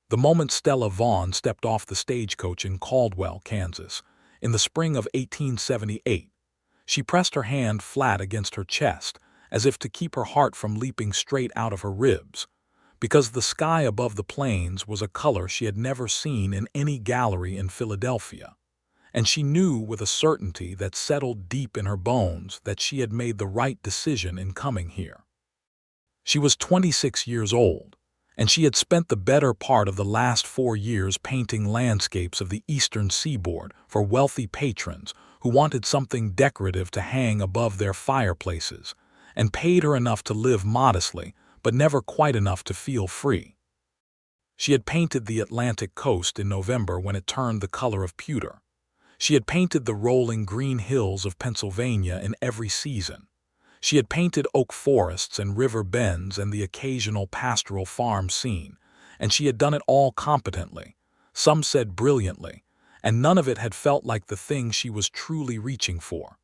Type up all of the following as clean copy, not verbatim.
The moment Stella Vaughn stepped off the stagecoach in Caldwell, Kansas, in the spring of 1878, she pressed her hand flat against her chest, as if to keep her heart from leaping straight out of her ribs, because the sky above the plains was a color she had never seen in any gallery in Philadelphia, and she knew with a certainty that settled deep in her bones that she had made the right decision in coming here. She was 26 years old, and she had spent the better part of the last 4 years painting landscapes of the eastern seaboard for wealthy patrons who wanted something decorative to hang above their fireplaces, and paid her enough to live modestly, but never quite enough to feel free. She had painted the Atlantic coast in November when it turned the color of pewter. She had painted the rolling green hills of Pennsylvania in every season. She had painted oak forests and river bends and the occasional pastoral farm scene, and she had done it all competently, some said brilliantly, and none of it had felt like the thing she was truly reaching for.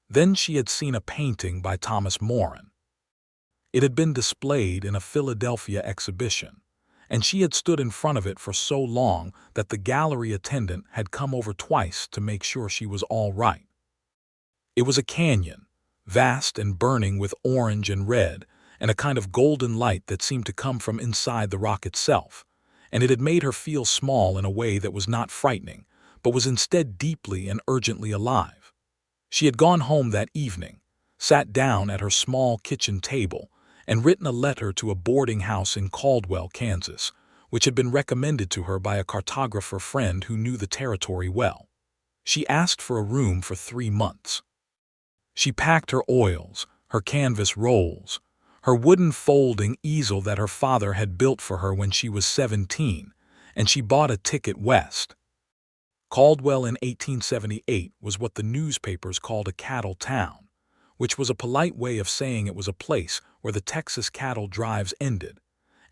Then she had seen a painting by Thomas Moran. It had been displayed in a Philadelphia exhibition, and she had stood in front of it for so long that the gallery attendant had come over twice to make sure she was all right. It was a canyon, vast and burning with orange and red, and a kind of golden light that seemed to come from inside the rock itself, and it had made her feel small in a way that was not frightening, but was instead deeply and urgently alive. She had gone home that evening, sat down at her small kitchen table, and written a letter to a boarding house in Caldwell, Kansas, which had been recommended to her by a cartographer friend who knew the territory well. She asked for a room for 3 months. She packed her oils, her canvas rolls, her wooden folding easel that her father had built for her when she was 17, and she bought a ticket west. Caldwell in 1878 was what the newspapers called a cattle town, which was a polite way of saying it was a place where the Texas cattle drives ended,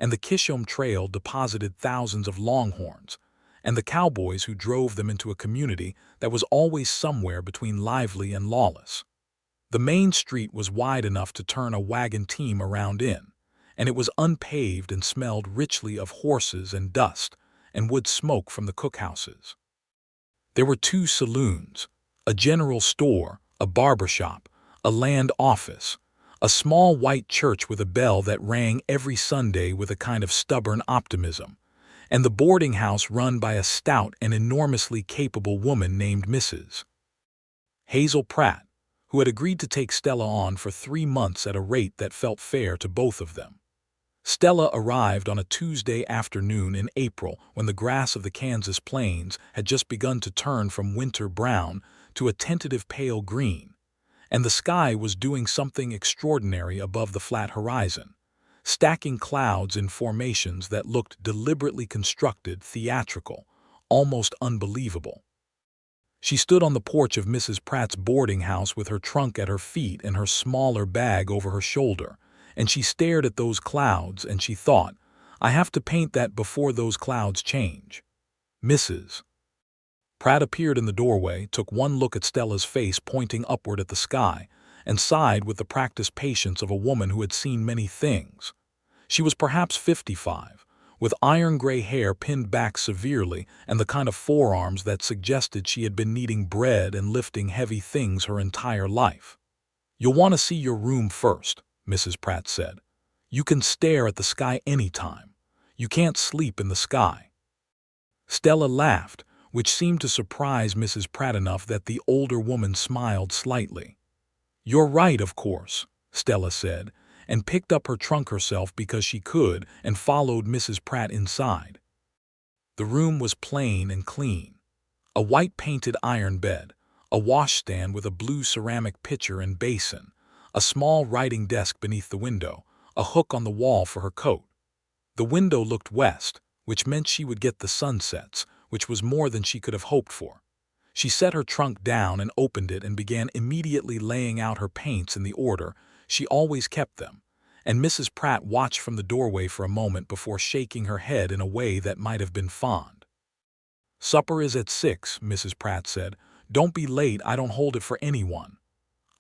and the Kishom Trail deposited thousands of longhorns, and the cowboys who drove them into a community that was always somewhere between lively and lawless. The main street was wide enough to turn a wagon team around in, and it was unpaved and smelled richly of horses and dust and wood smoke from the cookhouses. There were 2 saloons, a general store, a barber shop, a land office, a small white church with a bell that rang every Sunday with a kind of stubborn optimism, and the boarding house run by a stout and enormously capable woman named Mrs. Hazel Pratt, who had agreed to take Stella on for 3 months at a rate that felt fair to both of them. Stella arrived on a Tuesday afternoon in April when the grass of the Kansas plains had just begun to turn from winter brown to a tentative pale green, and the sky was doing something extraordinary above the flat horizon, stacking clouds in formations that looked deliberately constructed, theatrical, almost unbelievable. She stood on the porch of Mrs. Pratt's boarding house with her trunk at her feet and her smaller bag over her shoulder, and she stared at those clouds and she thought, I have to paint that before those clouds change. Mrs. Pratt appeared in the doorway, took one look at Stella's face pointing upward at the sky, and sighed with the practiced patience of a woman who had seen many things. She was perhaps 55, with iron-gray hair pinned back severely and the kind of forearms that suggested she had been kneading bread and lifting heavy things her entire life. You'll want to see your room first, Mrs. Pratt said. You can stare at the sky anytime. You can't sleep in the sky. Stella laughed, which seemed to surprise Mrs. Pratt enough that the older woman smiled slightly. You're right, of course, Stella said, and picked up her trunk herself because she could and followed Mrs. Pratt inside. The room was plain and clean. A white-painted iron bed, a washstand with a blue ceramic pitcher and basin, a small writing desk beneath the window, a hook on the wall for her coat. The window looked west, which meant she would get the sunsets, which was more than she could have hoped for. She set her trunk down and opened it and began immediately laying out her paints in the order she always kept them, and Mrs. Pratt watched from the doorway for a moment before shaking her head in a way that might have been fond. Supper is at 6, Mrs. Pratt said. Don't be late, I don't hold it for anyone.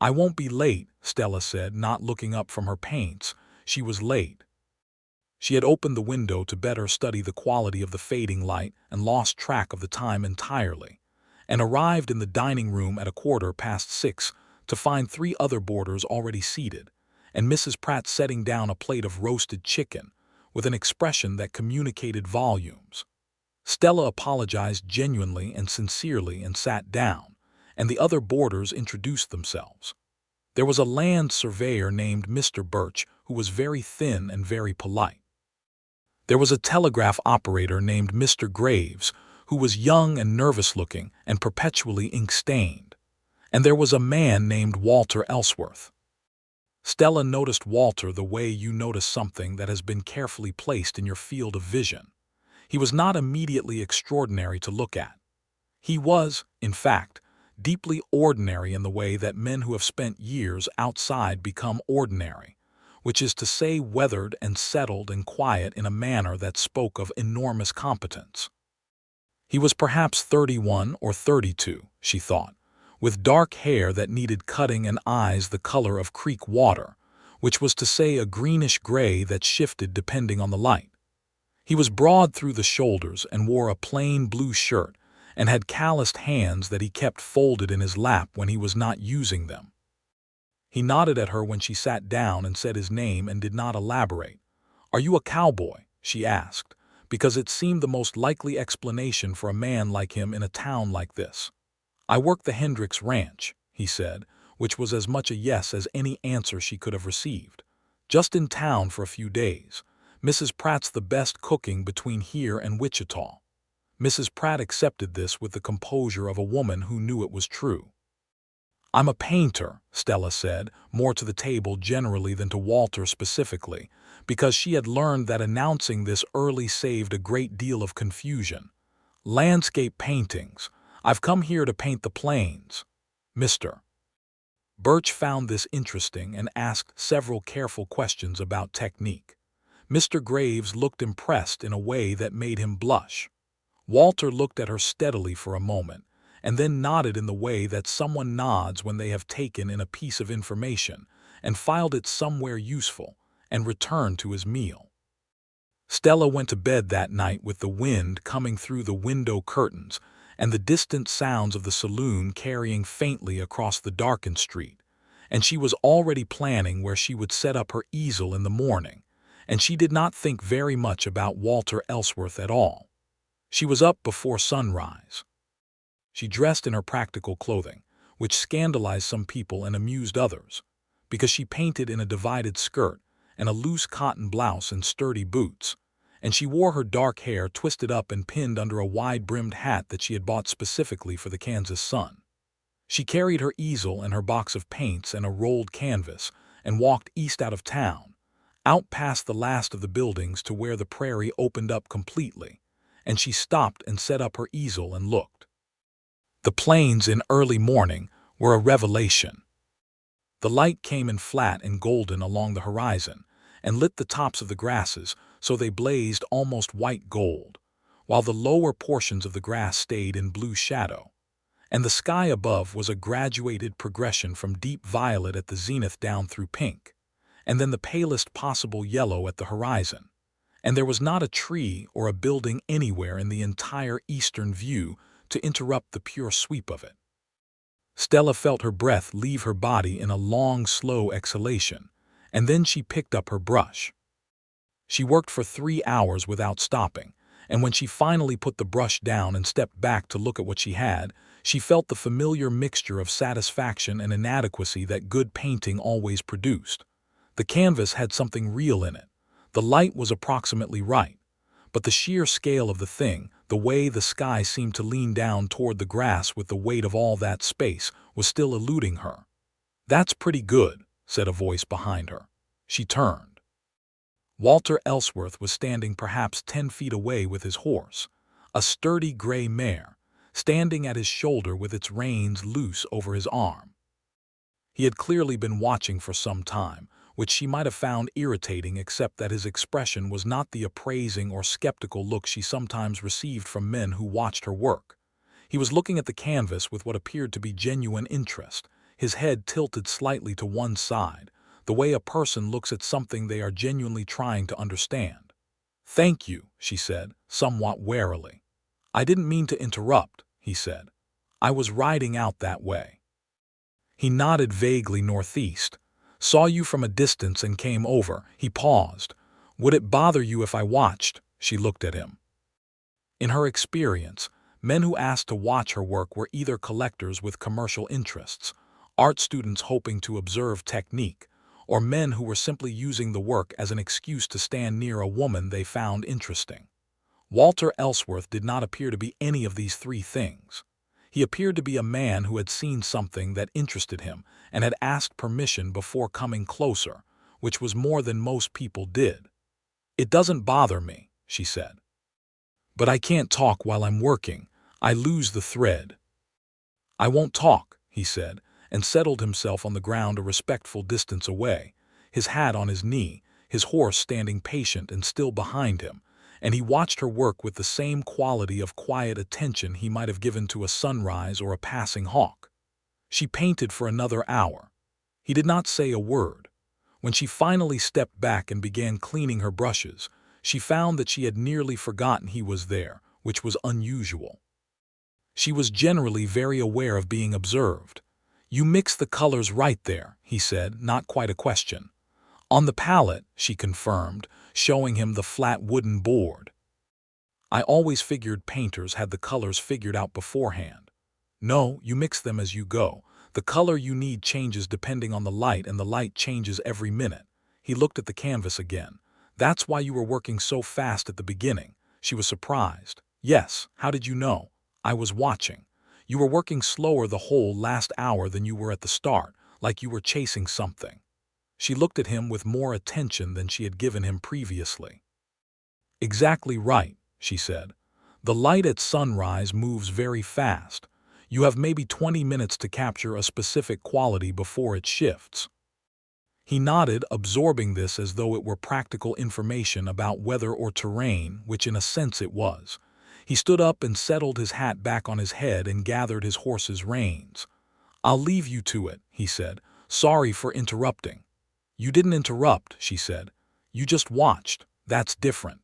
I won't be late, Stella said, not looking up from her paints. She was late. She had opened the window to better study the quality of the fading light and lost track of the time entirely, and arrived in the dining room at 6:15 to find 3 other boarders already seated, and Mrs. Pratt setting down a plate of roasted chicken with an expression that communicated volumes. Stella apologized genuinely and sincerely and sat down, and the other boarders introduced themselves. There was a land surveyor named Mr. Birch who was very thin and very polite. There was a telegraph operator named Mr. Graves who was young and nervous-looking and perpetually ink-stained. And there was a man named Walter Ellsworth. Stella noticed Walter the way you notice something that has been carefully placed in your field of vision. He was not immediately extraordinary to look at. He was, in fact, deeply ordinary in the way that men who have spent years outside become ordinary, which is to say weathered and settled and quiet in a manner that spoke of enormous competence. He was perhaps 31 or 32, she thought, with dark hair that needed cutting and eyes the color of creek water, which was to say a greenish-gray that shifted depending on the light. He was broad through the shoulders and wore a plain blue shirt and had calloused hands that he kept folded in his lap when he was not using them. He nodded at her when she sat down and said his name and did not elaborate. "Are you a cowboy?" she asked, because it seemed the most likely explanation for a man like him in a town like this. "I work the Hendricks Ranch," he said, which was as much a yes as any answer she could have received. "Just in town for a few days. Mrs. Pratt's the best cooking between here and Wichita." Mrs. Pratt accepted this with the composure of a woman who knew it was true. "I'm a painter," Stella said, more to the table generally than to Walter specifically, because she had learned that announcing this early saved a great deal of confusion. "Landscape paintings. I've come here to paint the plains." Mr. Birch found this interesting and asked several careful questions about technique. Mr. Graves looked impressed in a way that made him blush. Walter looked at her steadily for a moment, and then nodded in the way that someone nods when they have taken in a piece of information and filed it somewhere useful, and returned to his meal. Stella went to bed that night with the wind coming through the window curtains and the distant sounds of the saloon carrying faintly across the darkened street, and she was already planning where she would set up her easel in the morning, and she did not think very much about Walter Ellsworth at all. She was up before sunrise. She dressed in her practical clothing, which scandalized some people and amused others, because she painted in a divided skirt and a loose cotton blouse and sturdy boots, and she wore her dark hair twisted up and pinned under a wide-brimmed hat that she had bought specifically for the Kansas sun. She carried her easel and her box of paints and a rolled canvas and walked east out of town, out past the last of the buildings to where the prairie opened up completely, and she stopped and set up her easel and looked. The plains in early morning were a revelation. The light came in flat and golden along the horizon and lit the tops of the grasses so they blazed almost white gold, while the lower portions of the grass stayed in blue shadow, and the sky above was a graduated progression from deep violet at the zenith down through pink, and then the palest possible yellow at the horizon, and there was not a tree or a building anywhere in the entire eastern view to interrupt the pure sweep of it. Stella felt her breath leave her body in a long, slow exhalation, and then she picked up her brush. She worked for 3 hours without stopping, and when she finally put the brush down and stepped back to look at what she had, she felt the familiar mixture of satisfaction and inadequacy that good painting always produced. The canvas had something real in it. The light was approximately right, but the sheer scale of the thing, the way the sky seemed to lean down toward the grass with the weight of all that space, was still eluding her. "That's pretty good," said a voice behind her. She turned. Walter Ellsworth was standing perhaps 10 feet away with his horse, a sturdy gray mare, standing at his shoulder with its reins loose over his arm. He had clearly been watching for some time, which she might have found irritating except that his expression was not the appraising or skeptical look she sometimes received from men who watched her work. He was looking at the canvas with what appeared to be genuine interest, his head tilted slightly to one side, the way a person looks at something they are genuinely trying to understand. "Thank you," she said, somewhat warily. "I didn't mean to interrupt," he said. "I was riding out that way." He nodded vaguely northeast. "Saw you from a distance and came over." He paused. "Would it bother you if I watched?" She looked at him. In her experience, men who asked to watch her work were either collectors with commercial interests, art students hoping to observe technique, or men who were simply using the work as an excuse to stand near a woman they found interesting. Walter Ellsworth did not appear to be any of these three things. He appeared to be a man who had seen something that interested him and had asked permission before coming closer, which was more than most people did. "It doesn't bother me," she said. "But I can't talk while I'm working. I lose the thread." "I won't talk," he said, and settled himself on the ground a respectful distance away, his hat on his knee, his horse standing patient and still behind him, and he watched her work with the same quality of quiet attention he might have given to a sunrise or a passing hawk. She painted for another hour. He did not say a word. When she finally stepped back and began cleaning her brushes, she found that she had nearly forgotten he was there, which was unusual. She was generally very aware of being observed. "You mix the colors right there," he said, not quite a question. "On the palette," she confirmed, showing him the flat wooden board. "I always figured painters had the colors figured out beforehand." "No, you mix them as you go. The color you need changes depending on the light, and the light changes every minute." He looked at the canvas again. "That's why you were working so fast at the beginning." She was surprised. "Yes, how did you know?" "I was watching. You were working slower the whole last hour than you were at the start, like you were chasing something." She looked at him with more attention than she had given him previously. "Exactly right," she said. "The light at sunrise moves very fast. You have maybe 20 minutes to capture a specific quality before it shifts." He nodded, absorbing this as though it were practical information about weather or terrain, which in a sense it was. He stood up and settled his hat back on his head and gathered his horse's reins. "I'll leave you to it," he said. "Sorry for interrupting." "You didn't interrupt," she said. "You just watched. That's different."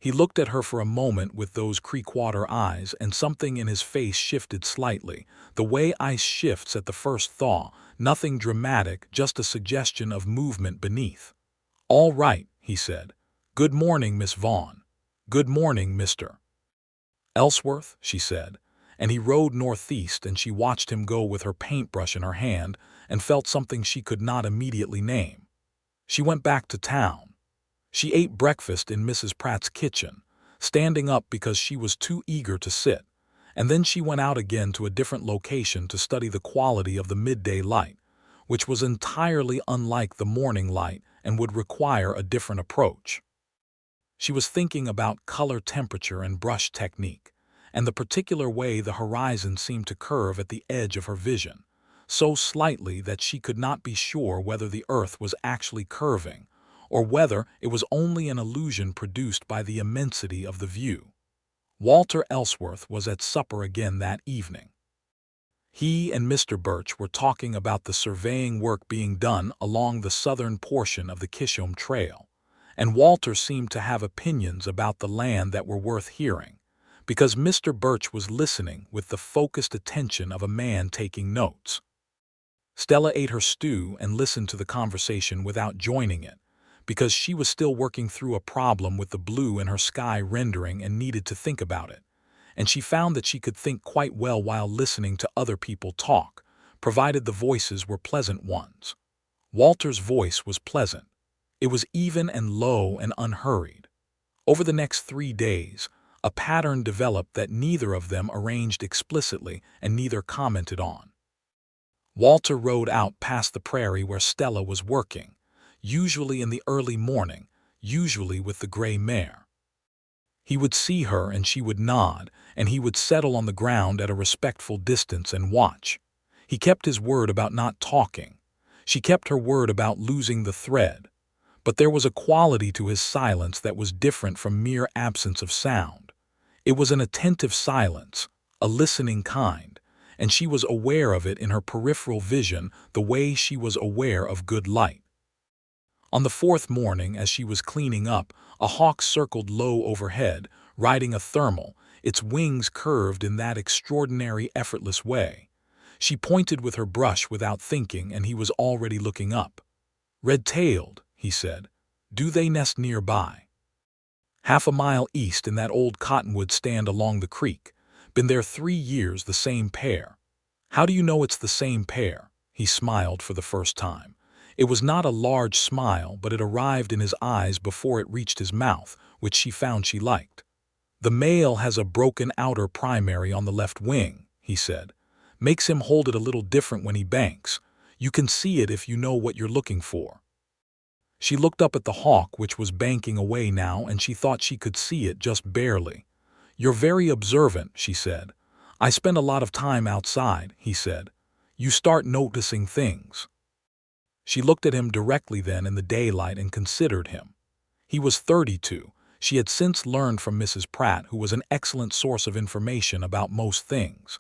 He looked at her for a moment with those creek-water eyes, and something in his face shifted slightly, the way ice shifts at the first thaw, nothing dramatic, just a suggestion of movement beneath. "All right," he said. "Good morning, Miss Vaughn." "Good morning, Mr. Ellsworth," she said, and he rode northeast, and she watched him go with her paintbrush in her hand and felt something she could not immediately name. She went back to town. She ate breakfast in Mrs. Pratt's kitchen, standing up because she was too eager to sit, and then she went out again to a different location to study the quality of the midday light, which was entirely unlike the morning light and would require a different approach. She was thinking about color temperature and brush technique, and the particular way the horizon seemed to curve at the edge of her vision, so slightly that she could not be sure whether the earth was actually curving, or whether it was only an illusion produced by the immensity of the view. Walter Ellsworth was at supper again that evening. He and Mr. Birch were talking about the surveying work being done along the southern portion of the Kishom Trail, and Walter seemed to have opinions about the land that were worth hearing, because Mr. Birch was listening with the focused attention of a man taking notes. Stella ate her stew and listened to the conversation without joining it, because she was still working through a problem with the blue in her sky rendering and needed to think about it, and she found that she could think quite well while listening to other people talk, provided the voices were pleasant ones. Walter's voice was pleasant. It was even and low and unhurried. Over the next 3 days, a pattern developed that neither of them arranged explicitly and neither commented on. Walter rode out past the prairie where Stella was working, usually in the early morning, usually with the gray mare. He would see her and she would nod, and he would settle on the ground at a respectful distance and watch. He kept his word about not talking. She kept her word about losing the thread. But there was a quality to his silence that was different from mere absence of sound. It was an attentive silence, a listening kind, and she was aware of it in her peripheral vision the way she was aware of good light. On the fourth morning, as she was cleaning up, a hawk circled low overhead, riding a thermal, its wings curved in that extraordinary, effortless way. She pointed with her brush without thinking, and he was already looking up. "Red-tailed," he said. "Do they nest nearby?" "Half a mile east in that old cottonwood stand along the creek. Been there 3 years, the same pair." "How do you know it's the same pair?" He smiled for the first time. It was not a large smile, but it arrived in his eyes before it reached his mouth, which she found she liked. "The male has a broken outer primary on the left wing," he said. "Makes him hold it a little different when he banks. You can see it if you know what you're looking for." She looked up at the hawk, which was banking away now, and she thought she could see it just barely. "You're very observant," she said. "I spend a lot of time outside," he said. "You start noticing things." She looked at him directly then in the daylight and considered him. He was 32. She had since learned from Mrs. Pratt, who was an excellent source of information about most things.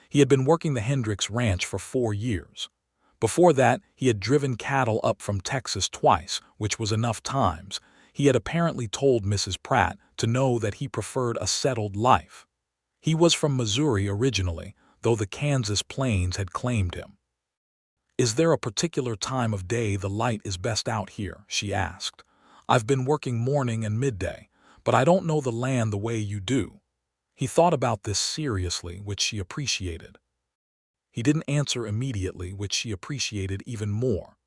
He had been working the Hendricks Ranch for 4 years. Before that, he had driven cattle up from Texas twice, which was enough times. He had apparently told Mrs. Pratt to know that he preferred a settled life. He was from Missouri originally, though the Kansas plains had claimed him. "Is there a particular time of day the light is best out here?" she asked. "I've been working morning and midday, but I don't know the land the way you do." He thought about this seriously, which she appreciated. He didn't answer immediately, which she appreciated even more.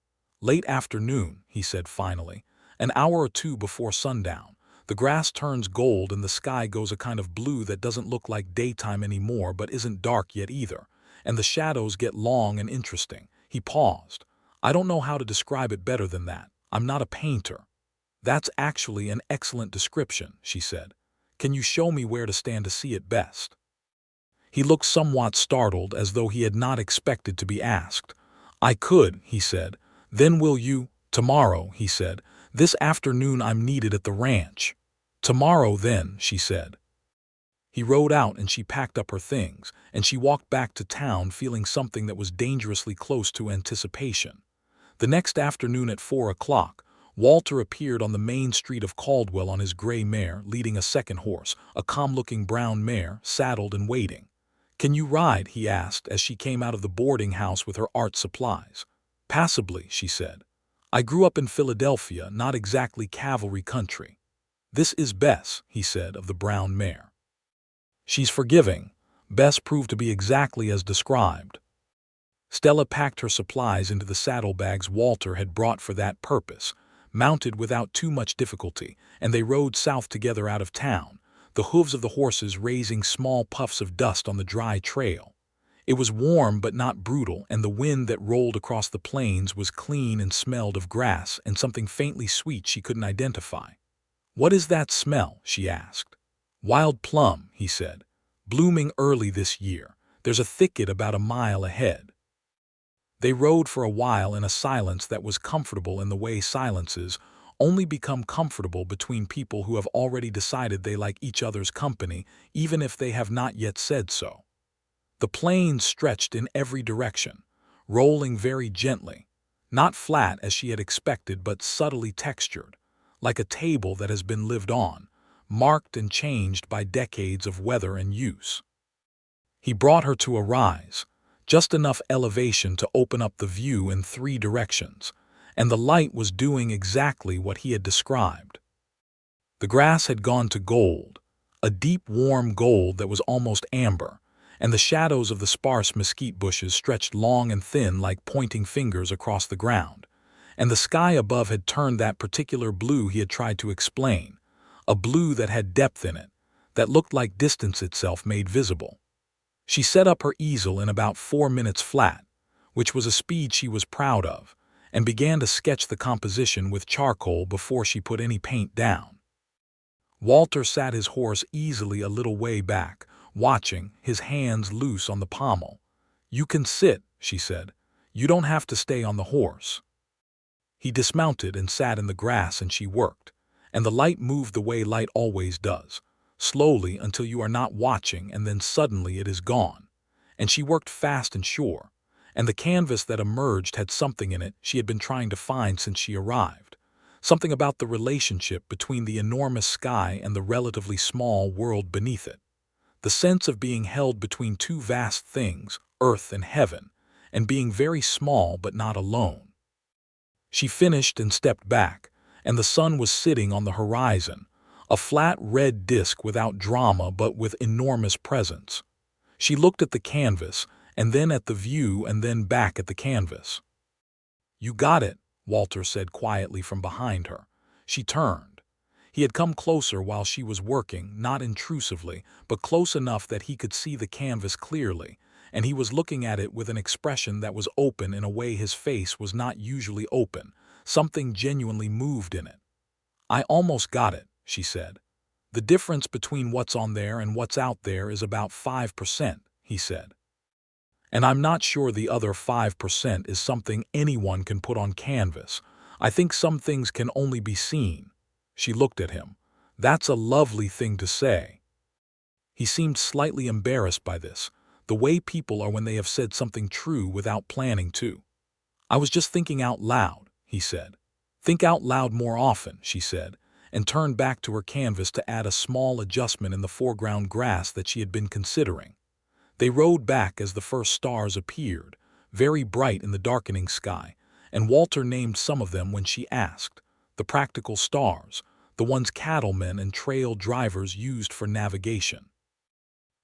"Late afternoon," he said finally, "an hour or two before sundown. The grass turns gold and the sky goes a kind of blue that doesn't look like daytime anymore but isn't dark yet either, and the shadows get long and interesting." He paused. "I don't know how to describe it better than that. I'm not a painter." "That's actually an excellent description," she said. "Can you show me where to stand to see it best?" He looked somewhat startled, as though he had not expected to be asked. "I could," he said. "Then will you—" "Tomorrow," he said. "This afternoon I'm needed at the ranch." "Tomorrow then," she said. He rode out and she packed up her things, and she walked back to town feeling something that was dangerously close to anticipation. The next afternoon at 4 o'clock, Walter appeared on the main street of Caldwell on his gray mare, leading a second horse, a calm-looking brown mare, saddled and waiting. "Can you ride?" he asked as she came out of the boarding house with her art supplies. "Passably," she said. "I grew up in Philadelphia, not exactly cavalry country." "This is Bess," he said of the brown mare. "She's forgiving." Bess proved to be exactly as described. Stella packed her supplies into the saddlebags Walter had brought for that purpose, mounted without too much difficulty, and they rode south together out of town, the hooves of the horses raising small puffs of dust on the dry trail. It was warm but not brutal, and the wind that rolled across the plains was clean and smelled of grass and something faintly sweet she couldn't identify. "What is that smell?" she asked. "Wild plum," he said. "Blooming early this year. There's a thicket about a mile ahead." They rode for a while in a silence that was comfortable in the way silences only become comfortable between people who have already decided they like each other's company, even if they have not yet said so. The plains stretched in every direction, rolling very gently, not flat as she had expected but subtly textured, like a table that has been lived on, marked and changed by decades of weather and use. He brought her to a rise, just enough elevation to open up the view in 3 directions, and the light was doing exactly what he had described. The grass had gone to gold, a deep warm gold that was almost amber, and the shadows of the sparse mesquite bushes stretched long and thin like pointing fingers across the ground, and the sky above had turned that particular blue he had tried to explain, a blue that had depth in it, that looked like distance itself made visible. She set up her easel in about 4 minutes flat, which was a speed she was proud of, and began to sketch the composition with charcoal before she put any paint down. Walter sat his horse easily a little way back, watching, his hands loose on the pommel. "You can sit," she said. "You don't have to stay on the horse." He dismounted and sat in the grass, and she worked, and the light moved the way light always does, slowly until you are not watching, and then suddenly it is gone. And she worked fast and sure, and the canvas that emerged had something in it she had been trying to find since she arrived, something about the relationship between the enormous sky and the relatively small world beneath it. The sense of being held between two vast things, earth and heaven, and being very small but not alone. She finished and stepped back, and the sun was sitting on the horizon, a flat red disk without drama but with enormous presence. She looked at the canvas, and then at the view, and then back at the canvas. "You got it," Walter said quietly from behind her. She turned. He had come closer while she was working, not intrusively, but close enough that he could see the canvas clearly, and he was looking at it with an expression that was open in a way his face was not usually open. Something genuinely moved in it. "I almost got it," she said. "The difference between what's on there and what's out there is about 5%, he said. "And I'm not sure the other 5% is something anyone can put on canvas. I think some things can only be seen." She looked at him. "That's a lovely thing to say." He seemed slightly embarrassed by this, the way people are when they have said something true without planning to. "I was just thinking out loud," he said. "Think out loud more often," she said, and turned back to her canvas to add a small adjustment in the foreground grass that she had been considering. They rode back as the first stars appeared, very bright in the darkening sky, and Walter named some of them when she asked. The practical stars, the ones cattlemen and trail drivers used for navigation.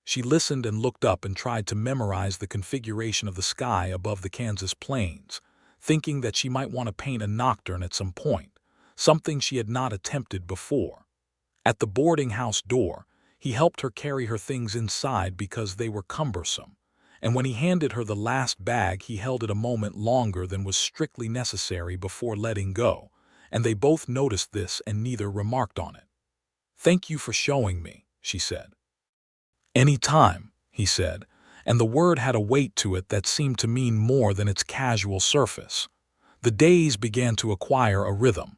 She listened and looked up and tried to memorize the configuration of the sky above the Kansas plains, thinking that she might want to paint a nocturne at some point, something she had not attempted before. At the boarding house door, he helped her carry her things inside because they were cumbersome, and when he handed her the last bag he held it a moment longer than was strictly necessary before letting go, and they both noticed this and neither remarked on it. "Thank you for showing me," she said. "Any time," he said, and the word had a weight to it that seemed to mean more than its casual surface. The days began to acquire a rhythm.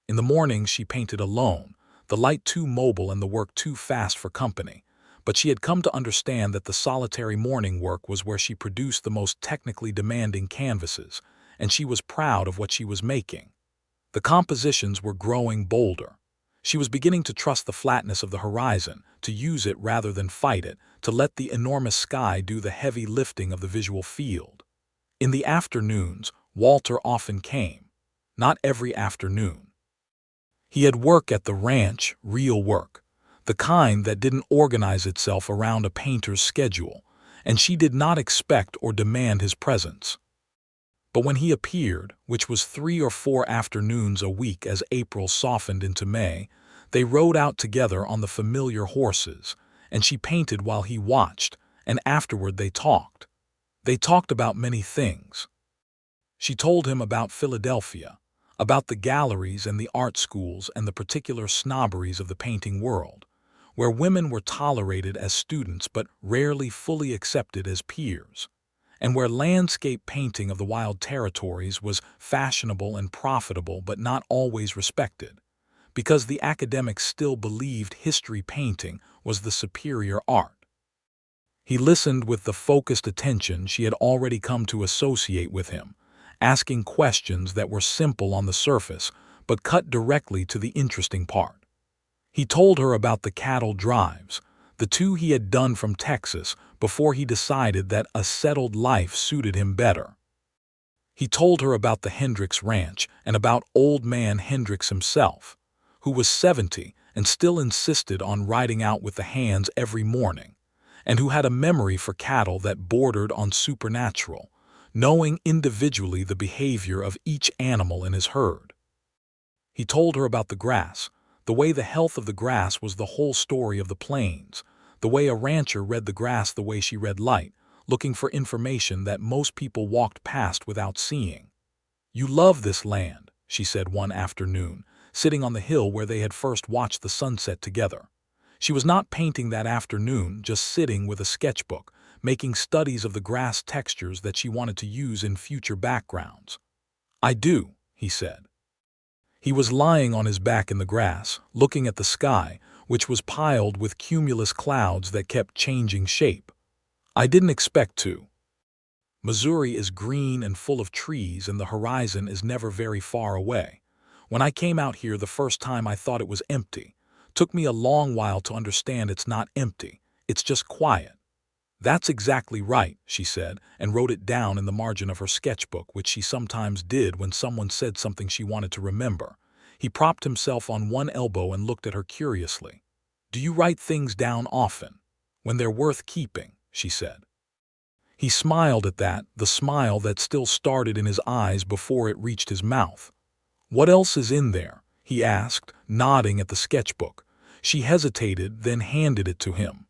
In the morning she painted alone, the light too mobile and the work too fast for company, but she had come to understand that the solitary morning work was where she produced the most technically demanding canvases, and she was proud of what she was making. The compositions were growing bolder. She was beginning to trust the flatness of the horizon, to use it rather than fight it, to let the enormous sky do the heavy lifting of the visual field. In the afternoons, Walter often came. Not every afternoon. He had work at the ranch, real work, the kind that didn't organize itself around a painter's schedule, and she did not expect or demand his presence. But when he appeared, which was 3 or 4 afternoons a week as April softened into May, they rode out together on the familiar horses, and she painted while he watched, and afterward they talked. They talked about many things. She told him about Philadelphia, about the galleries and the art schools and the particular snobberies of the painting world, where women were tolerated as students but rarely fully accepted as peers, and where landscape painting of the wild territories was fashionable and profitable but not always respected, because the academics still believed history painting was the superior art. He listened with the focused attention she had already come to associate with him, asking questions that were simple on the surface but cut directly to the interesting part. He told her about the cattle drives, the 2 he had done from Texas before he decided that a settled life suited him better. He told her about the Hendricks Ranch and about old man Hendricks himself, who was 70 and still insisted on riding out with the hands every morning, and who had a memory for cattle that bordered on supernatural, knowing individually the behavior of each animal in his herd. He told her about the grass, the way the health of the grass was the whole story of the plains, the way a rancher read the grass the way she read light, looking for information that most people walked past without seeing. "You love this land," she said one afternoon, sitting on the hill where they had first watched the sunset together. She was not painting that afternoon, just sitting with a sketchbook, making studies of the grass textures that she wanted to use in future backgrounds. "I do," he said. He was lying on his back in the grass, looking at the sky, which was piled with cumulus clouds that kept changing shape. "I didn't expect to. Missouri is green and full of trees and the horizon is never very far away. When I came out here the first time I thought it was empty. Took me a long while to understand it's not empty, it's just quiet. That's exactly right, she said, and wrote it down in the margin of her sketchbook, which she sometimes did when someone said something she wanted to remember. He propped himself on one elbow and looked at her curiously. Do you write things down often? When they're worth keeping, she said. He smiled at that, the smile that still started in his eyes before it reached his mouth. What else is in there? He asked, nodding at the sketchbook. She hesitated, then handed it to him.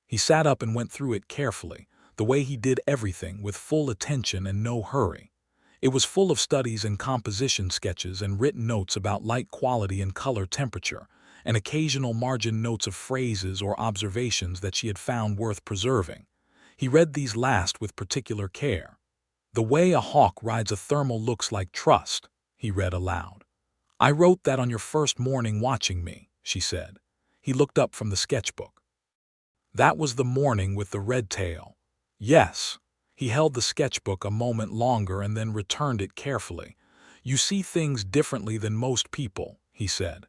He sat up and went through it carefully, the way he did everything, with full attention and no hurry. It was full of studies and composition sketches and written notes about light quality and color temperature, and occasional margin notes of phrases or observations that she had found worth preserving. He read these last with particular care. The way a hawk rides a thermal looks like trust, he read aloud. I wrote that on your first morning watching me, she said. He looked up from the sketchbook. That was the morning with the red tail. Yes. He held the sketchbook a moment longer and then returned it carefully. You see things differently than most people, he said.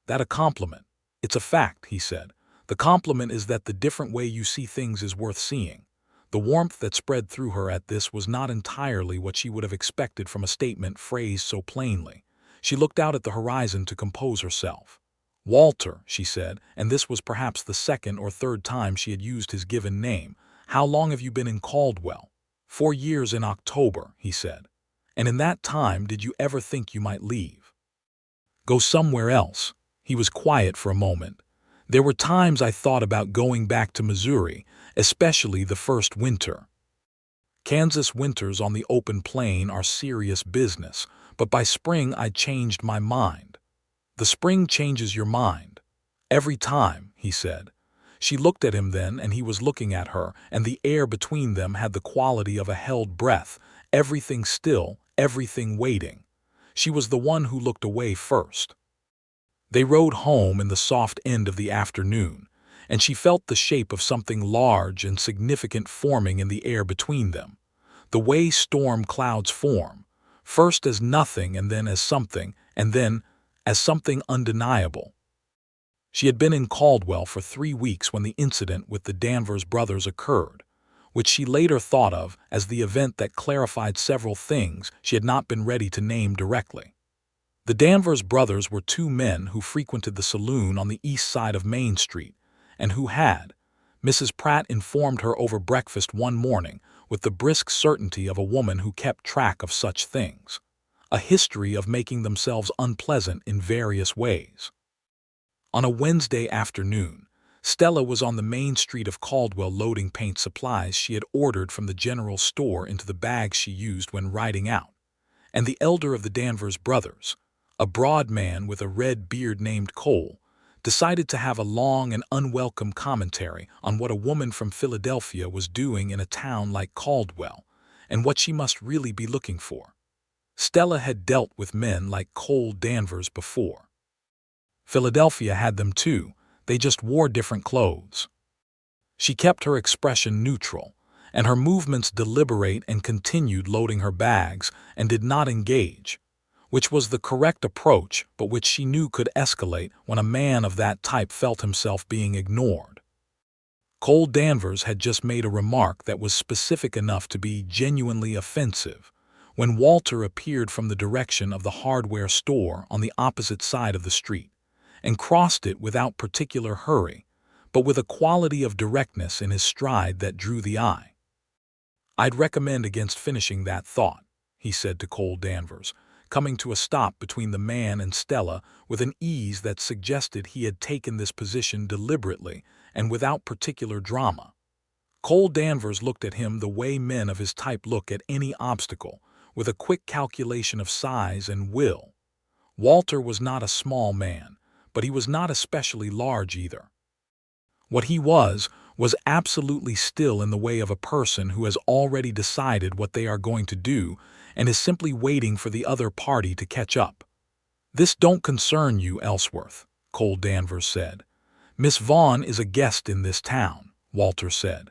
That a compliment? It's a fact, he said. The compliment is that the different way you see things is worth seeing. The warmth that spread through her at this was not entirely what she would have expected from a statement phrased so plainly. She looked out at the horizon to compose herself. Walter, she said, and this was perhaps the second or third time she had used his given name. How long have you been in Caldwell? 4 years in October, he said. And in that time did you ever think you might leave? Go somewhere else? He was quiet for a moment. There were times I thought about going back to Missouri, especially the first winter. Kansas winters on the open plain are serious business, but by spring I'd changed my mind. The spring changes your mind. Every time, he said. She looked at him then, and he was looking at her, and the air between them had the quality of a held breath, everything still, everything waiting. She was the one who looked away first. They rode home in the soft end of the afternoon, and she felt the shape of something large and significant forming in the air between them. The way storm clouds form, first as nothing and then as something, and then as something undeniable. She had been in Caldwell for 3 weeks when the incident with the Danvers brothers occurred, which she later thought of as the event that clarified several things she had not been ready to name directly. The Danvers brothers were 2 men who frequented the saloon on the east side of Main Street, and who had, Mrs. Pratt informed her over breakfast one morning with the brisk certainty of a woman who kept track of such things, a history of making themselves unpleasant in various ways. On a Wednesday afternoon, Stella was on the main street of Caldwell loading paint supplies she had ordered from the general store into the bags she used when riding out, and the elder of the Danvers brothers, a broad man with a red beard named Cole, decided to have a long and unwelcome commentary on what a woman from Philadelphia was doing in a town like Caldwell, and what she must really be looking for. Stella had dealt with men like Cole Danvers before. Philadelphia had them too, they just wore different clothes. She kept her expression neutral, and her movements deliberate, and continued loading her bags, and did not engage, which was the correct approach, but which she knew could escalate when a man of that type felt himself being ignored. Cole Danvers had just made a remark that was specific enough to be genuinely offensive, when Walter appeared from the direction of the hardware store on the opposite side of the street, and crossed it without particular hurry, but with a quality of directness in his stride that drew the eye. I'd recommend against finishing that thought, he said to Cole Danvers, coming to a stop between the man and Stella with an ease that suggested he had taken this position deliberately and without particular drama. Cole Danvers looked at him the way men of his type look at any obstacle, with a quick calculation of size and will. Walter was not a small man, but he was not especially large either. What he was absolutely still in the way of a person who has already decided what they are going to do and is simply waiting for the other party to catch up. This don't concern you, Ellsworth, Cole Danvers said. Miss Vaughn is a guest in this town, Walter said.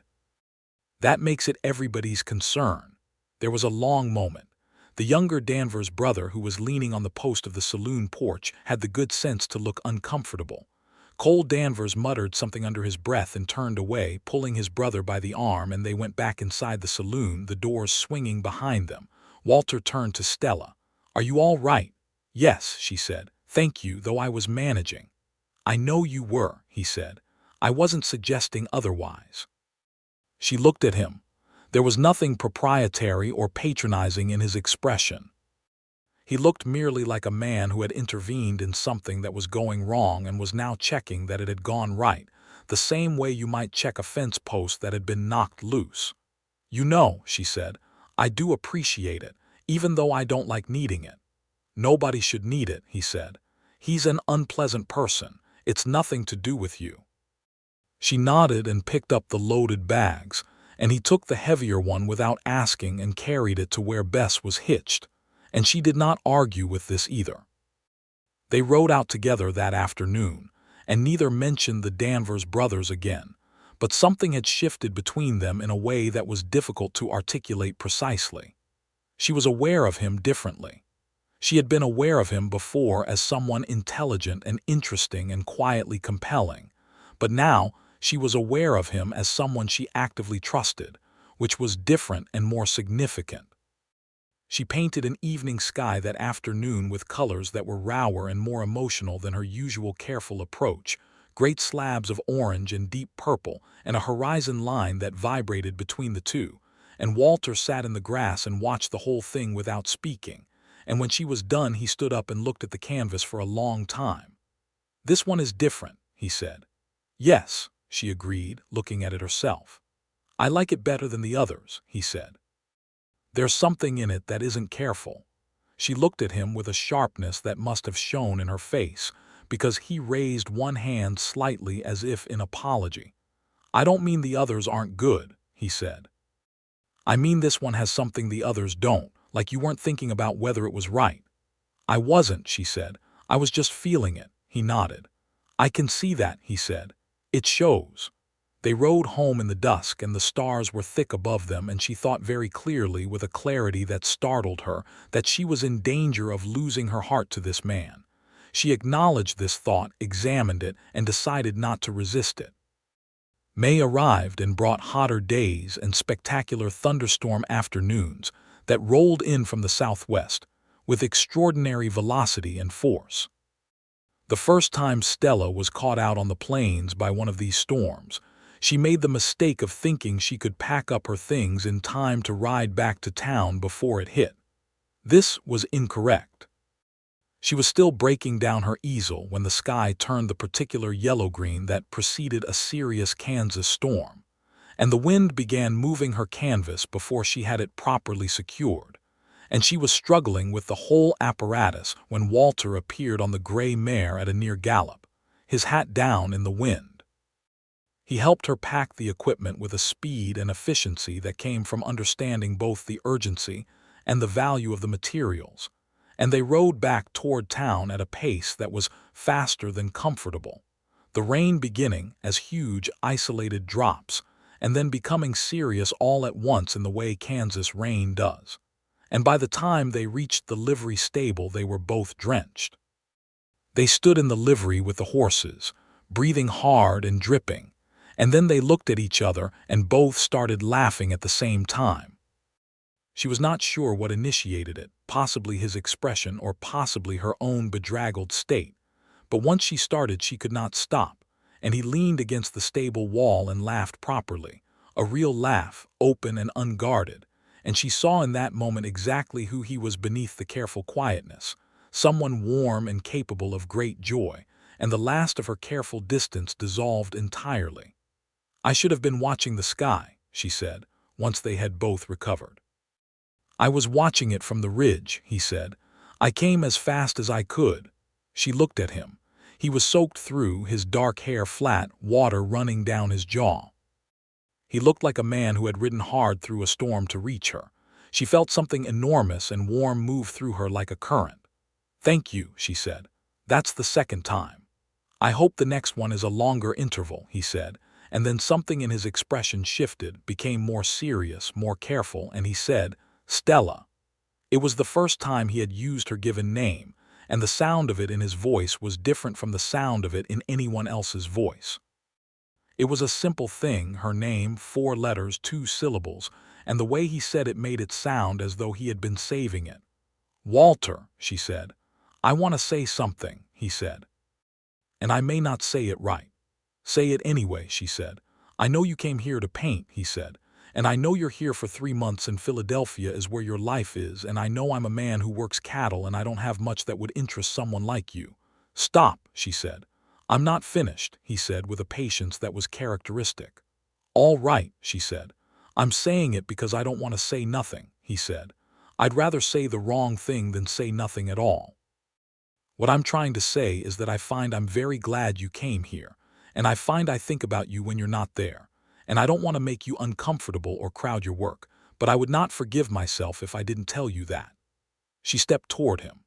That makes it everybody's concern. There was a long moment. The younger Danvers brother, who was leaning on the post of the saloon porch, had the good sense to look uncomfortable. Cole Danvers muttered something under his breath and turned away, pulling his brother by the arm, and they went back inside the saloon, the doors swinging behind them. Walter turned to Stella. "Are you all right?" "Yes," she said. "Thank you, though I was managing." "I know you were," he said. "I wasn't suggesting otherwise." She looked at him. There was nothing proprietary or patronizing in his expression. He looked merely like a man who had intervened in something that was going wrong and was now checking that it had gone right, the same way you might check a fence post that had been knocked loose. "You know," she said, "I do appreciate it, even though I don't like needing it." "Nobody should need it," he said. "He's an unpleasant person. It's nothing to do with you." She nodded and picked up the loaded bags, and he took the heavier one without asking and carried it to where Bess was hitched, and she did not argue with this either. They rode out together that afternoon, and neither mentioned the Danvers brothers again, but something had shifted between them in a way that was difficult to articulate precisely. She was aware of him differently. She had been aware of him before as someone intelligent and interesting and quietly compelling, but now she was aware of him as someone she actively trusted, which was different and more significant. She painted an evening sky that afternoon with colors that were rawer and more emotional than her usual careful approach, great slabs of orange and deep purple, and a horizon line that vibrated between the two, and Walter sat in the grass and watched the whole thing without speaking, and when she was done he stood up and looked at the canvas for a long time. "This one is different," he said. "Yes," she agreed, looking at it herself. "I like it better than the others," he said. "There's something in it that isn't careful." She looked at him with a sharpness that must have shown in her face, because he raised one hand slightly as if in apology. "I don't mean the others aren't good," he said. "I mean this one has something the others don't, like you weren't thinking about whether it was right." "I wasn't," she said. "I was just feeling it." He nodded. "I can see that," he said. "It shows." They rode home in the dusk, and the stars were thick above them, and she thought very clearly, with a clarity that startled her, that she was in danger of losing her heart to this man. She acknowledged this thought, examined it, and decided not to resist it. May arrived and brought hotter days and spectacular thunderstorm afternoons that rolled in from the southwest, with extraordinary velocity and force. The first time Stella was caught out on the plains by one of these storms, she made the mistake of thinking she could pack up her things in time to ride back to town before it hit. This was incorrect. She was still breaking down her easel when the sky turned the particular yellow-green that preceded a serious Kansas storm, and the wind began moving her canvas before she had it properly secured, and she was struggling with the whole apparatus when Walter appeared on the gray mare at a near gallop, his hat down in the wind. He helped her pack the equipment with a speed and efficiency that came from understanding both the urgency and the value of the materials, and they rode back toward town at a pace that was faster than comfortable, the rain beginning as huge, isolated drops, and then becoming serious all at once in the way Kansas rain does. And by the time they reached the livery stable they were both drenched. They stood in the livery with the horses, breathing hard and dripping, and then they looked at each other and both started laughing at the same time. She was not sure what initiated it, possibly his expression or possibly her own bedraggled state, but once she started she could not stop, and he leaned against the stable wall and laughed properly, a real laugh, open and unguarded, and she saw in that moment exactly who he was beneath the careful quietness, someone warm and capable of great joy, and the last of her careful distance dissolved entirely. "I should have been watching the sky," she said, once they had both recovered. "I was watching it from the ridge," he said. "I came as fast as I could." She looked at him. He was soaked through, his dark hair flat, water running down his jaw. He looked like a man who had ridden hard through a storm to reach her. She felt something enormous and warm move through her like a current. "Thank you," she said. "That's the second time." "I hope the next one is a longer interval," he said, and then something in his expression shifted, became more serious, more careful, and he said, "Stella." It was the first time he had used her given name, and the sound of it in his voice was different from the sound of it in anyone else's voice. It was a simple thing, her name, 4 letters, 2 syllables, and the way he said it made it sound as though he had been saving it. "Walter," she said. "I want to say something," he said. "And I may not say it right." "Say it anyway," she said. "I know you came here to paint," he said. "And I know you're here for 3 months and Philadelphia is where your life is, and I know I'm a man who works cattle and I don't have much that would interest someone like you." "Stop," she said. "I'm not finished," he said with a patience that was characteristic. "All right," she said. "I'm saying it because I don't want to say nothing," he said. "I'd rather say the wrong thing than say nothing at all. What I'm trying to say is that I find I'm very glad you came here, and I find I think about you when you're not there, and I don't want to make you uncomfortable or crowd your work, but I would not forgive myself if I didn't tell you that." She stepped toward him.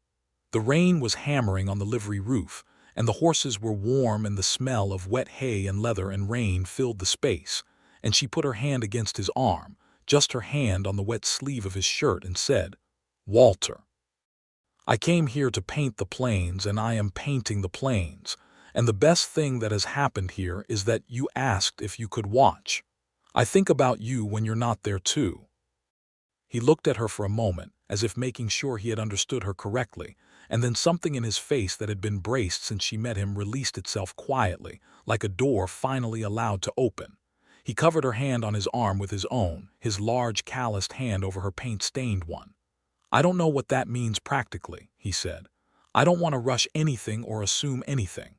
The rain was hammering on the livery roof, and the horses were warm and the smell of wet hay and leather and rain filled the space, and she put her hand against his arm, just her hand on the wet sleeve of his shirt, and said, "Walter, I came here to paint the plains, and I am painting the plains, and the best thing that has happened here is that you asked if you could watch. I think about you when you're not there too." He looked at her for a moment, as if making sure he had understood her correctly, and then something in his face that had been braced since she met him released itself quietly, like a door finally allowed to open. He covered her hand on his arm with his own, his large calloused hand over her paint-stained one. "I don't know what that means practically," he said. "I don't want to rush anything or assume anything."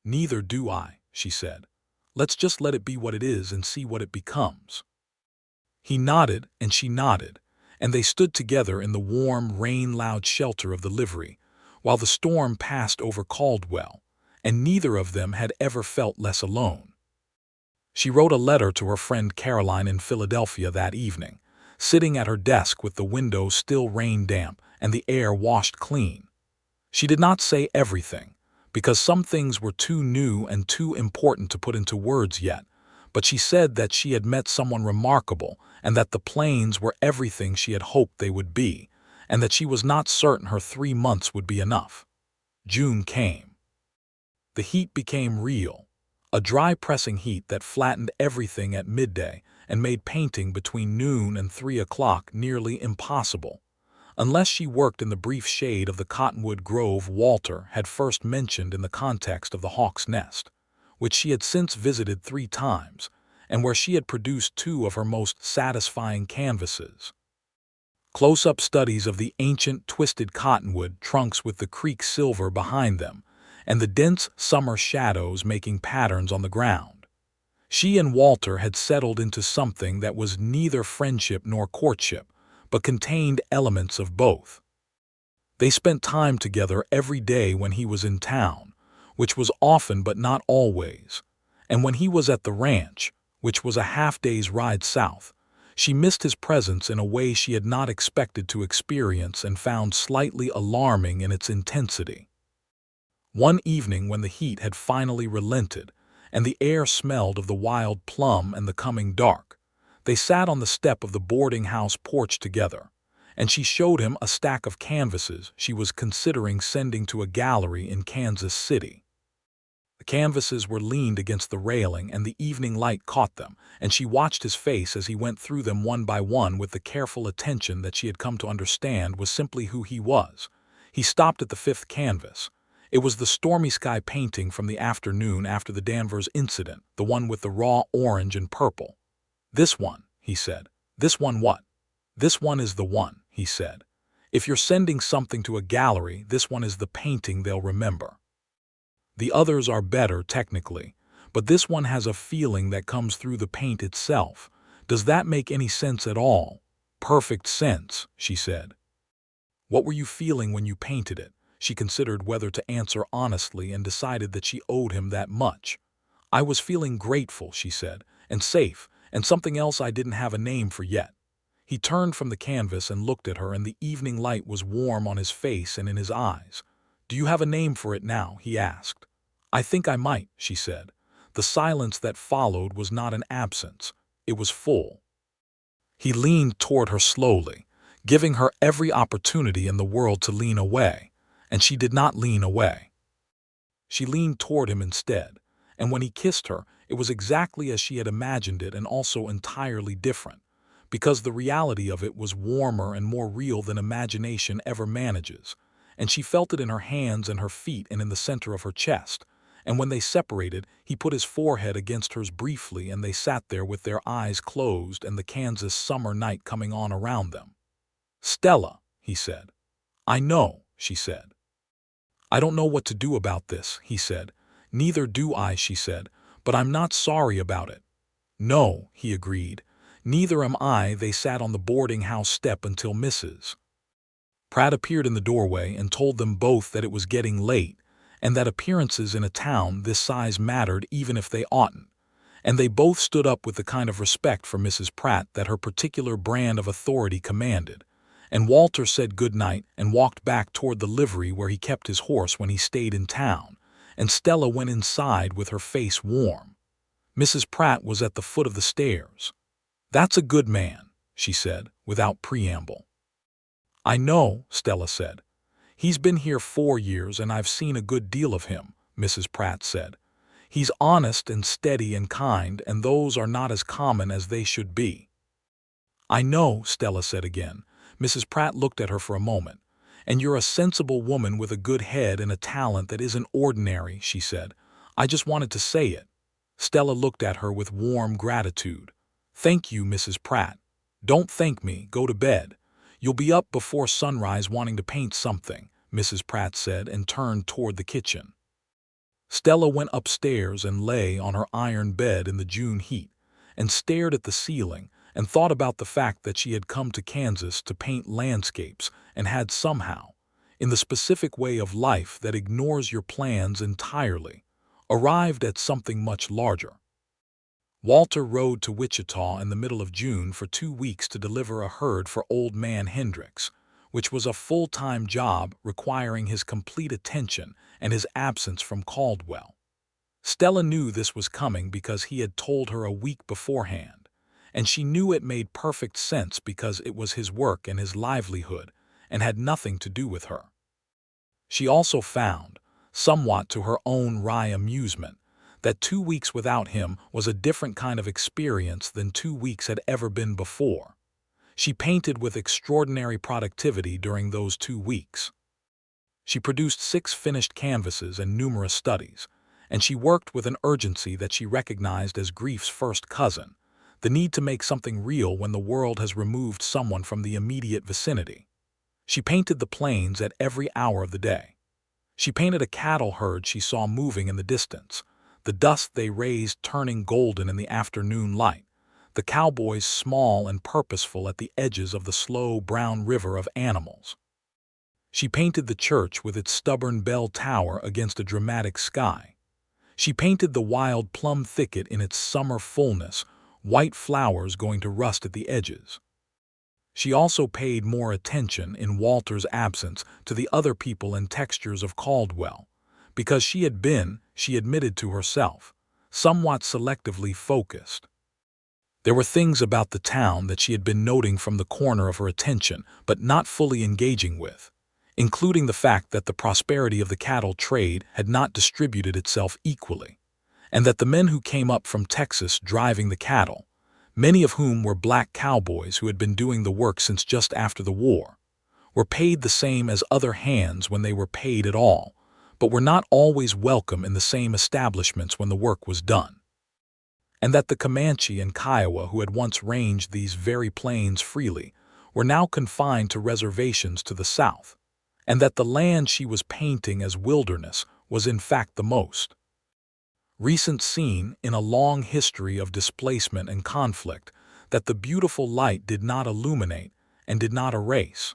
"Neither do I," she said. "Let's just let it be what it is and see what it becomes." He nodded and she nodded, and they stood together in the warm, rain-loud shelter of the livery, while the storm passed over Caldwell, and neither of them had ever felt less alone. She wrote a letter to her friend Caroline in Philadelphia that evening, sitting at her desk with the window still rain-damp and the air washed clean. She did not say everything, because some things were too new and too important to put into words yet, but she said that she had met someone remarkable and that the plains were everything she had hoped they would be, and that she was not certain her 3 months would be enough. June came. The heat became real, a dry pressing heat that flattened everything at midday and made painting between noon and 3 o'clock nearly impossible, unless she worked in the brief shade of the cottonwood grove Walter had first mentioned in the context of the Hawk's Nest, which she had since visited 3 times, and where she had produced 2 of her most satisfying canvases. Close-up studies of the ancient twisted cottonwood trunks with the creek silver behind them, and the dense summer shadows making patterns on the ground. She and Walter had settled into something that was neither friendship nor courtship, but contained elements of both. They spent time together every day when he was in town, which was often but not always, and when he was at the ranch, which was a half-day's ride south. She missed his presence in a way she had not expected to experience and found slightly alarming in its intensity. One evening when the heat had finally relented, and the air smelled of the wild plum and the coming dark, they sat on the step of the boarding-house porch together, and she showed him a stack of canvases she was considering sending to a gallery in Kansas City. The canvases were leaned against the railing and the evening light caught them, and she watched his face as he went through them one by one with the careful attention that she had come to understand was simply who he was. He stopped at the 5th canvas. It was the stormy sky painting from the afternoon after the Danvers incident, the one with the raw orange and purple. "This one," he said. "This one what?" "This one is the one," he said. "If you're sending something to a gallery, this one is the painting they'll remember. The others are better technically, but this one has a feeling that comes through the paint itself. Does that make any sense at all?" "Perfect sense," she said. "What were you feeling when you painted it?" She considered whether to answer honestly and decided that she owed him that much. "I was feeling grateful," she said, "and safe, and something else I didn't have a name for yet." He turned from the canvas and looked at her, and the evening light was warm on his face and in his eyes. "Do you have a name for it now?" he asked. "I think I might," she said. The silence that followed was not an absence. It was full. He leaned toward her slowly, giving her every opportunity in the world to lean away, and she did not lean away. She leaned toward him instead, and when he kissed her, it was exactly as she had imagined it and also entirely different, because the reality of it was warmer and more real than imagination ever manages, and she felt it in her hands and her feet and in the center of her chest. And when they separated, he put his forehead against hers briefly, and they sat there with their eyes closed and the Kansas summer night coming on around them. "Stella," he said. "I know," she said. "I don't know what to do about this," he said. "Neither do I," she said, "but I'm not sorry about it." "No," he agreed. "Neither am I." They sat on the boarding house step until Mrs. Pratt appeared in the doorway and told them both that it was getting late, and that appearances in a town this size mattered even if they oughtn't. And they both stood up with the kind of respect for Mrs. Pratt that her particular brand of authority commanded. And Walter said good night and walked back toward the livery where he kept his horse when he stayed in town, and Stella went inside with her face warm. Mrs. Pratt was at the foot of the stairs. "That's a good man," she said, without preamble. "I know," Stella said. "He's been here 4 years and I've seen a good deal of him," Mrs. Pratt said. "He's honest and steady and kind, and those are not as common as they should be." "I know," Stella said again. Mrs. Pratt looked at her for a moment. "And you're a sensible woman with a good head and a talent that isn't ordinary," she said. "I just wanted to say it." Stella looked at her with warm gratitude. "Thank you, Mrs. Pratt." "Don't thank me. Go to bed. You'll be up before sunrise wanting to paint something," Mrs. Pratt said, and turned toward the kitchen. Stella went upstairs and lay on her iron bed in the June heat, and stared at the ceiling and thought about the fact that she had come to Kansas to paint landscapes and had somehow, in the specific way of life that ignores your plans entirely, arrived at something much larger. Walter rode to Wichita in the middle of June for 2 weeks to deliver a herd for Old Man Hendricks, which was a full-time job requiring his complete attention and his absence from Caldwell. Stella knew this was coming because he had told her a week beforehand, and she knew it made perfect sense because it was his work and his livelihood and had nothing to do with her. She also found, somewhat to her own wry amusement, that 2 weeks without him was a different kind of experience than 2 weeks had ever been before. She painted with extraordinary productivity during those 2 weeks. She produced 6 finished canvases and numerous studies, and she worked with an urgency that she recognized as grief's first cousin, the need to make something real when the world has removed someone from the immediate vicinity. She painted the plains at every hour of the day. She painted a cattle herd she saw moving in the distance, the dust they raised turning golden in the afternoon light, the cowboys small and purposeful at the edges of the slow brown river of animals. She painted the church with its stubborn bell tower against a dramatic sky. She painted the wild plum thicket in its summer fullness, white flowers going to rust at the edges. She also paid more attention, in Walter's absence, to the other people and textures of Caldwell, because she had been, she admitted to herself, somewhat selectively focused. There were things about the town that she had been noting from the corner of her attention but not fully engaging with, including the fact that the prosperity of the cattle trade had not distributed itself equally, and that the men who came up from Texas driving the cattle, many of whom were black cowboys who had been doing the work since just after the war, were paid the same as other hands when they were paid at all, but were not always welcome in the same establishments when the work was done. And that the Comanche and Kiowa who had once ranged these very plains freely were now confined to reservations to the south, and that the land she was painting as wilderness was in fact the most recent scene in a long history of displacement and conflict that the beautiful light did not illuminate and did not erase.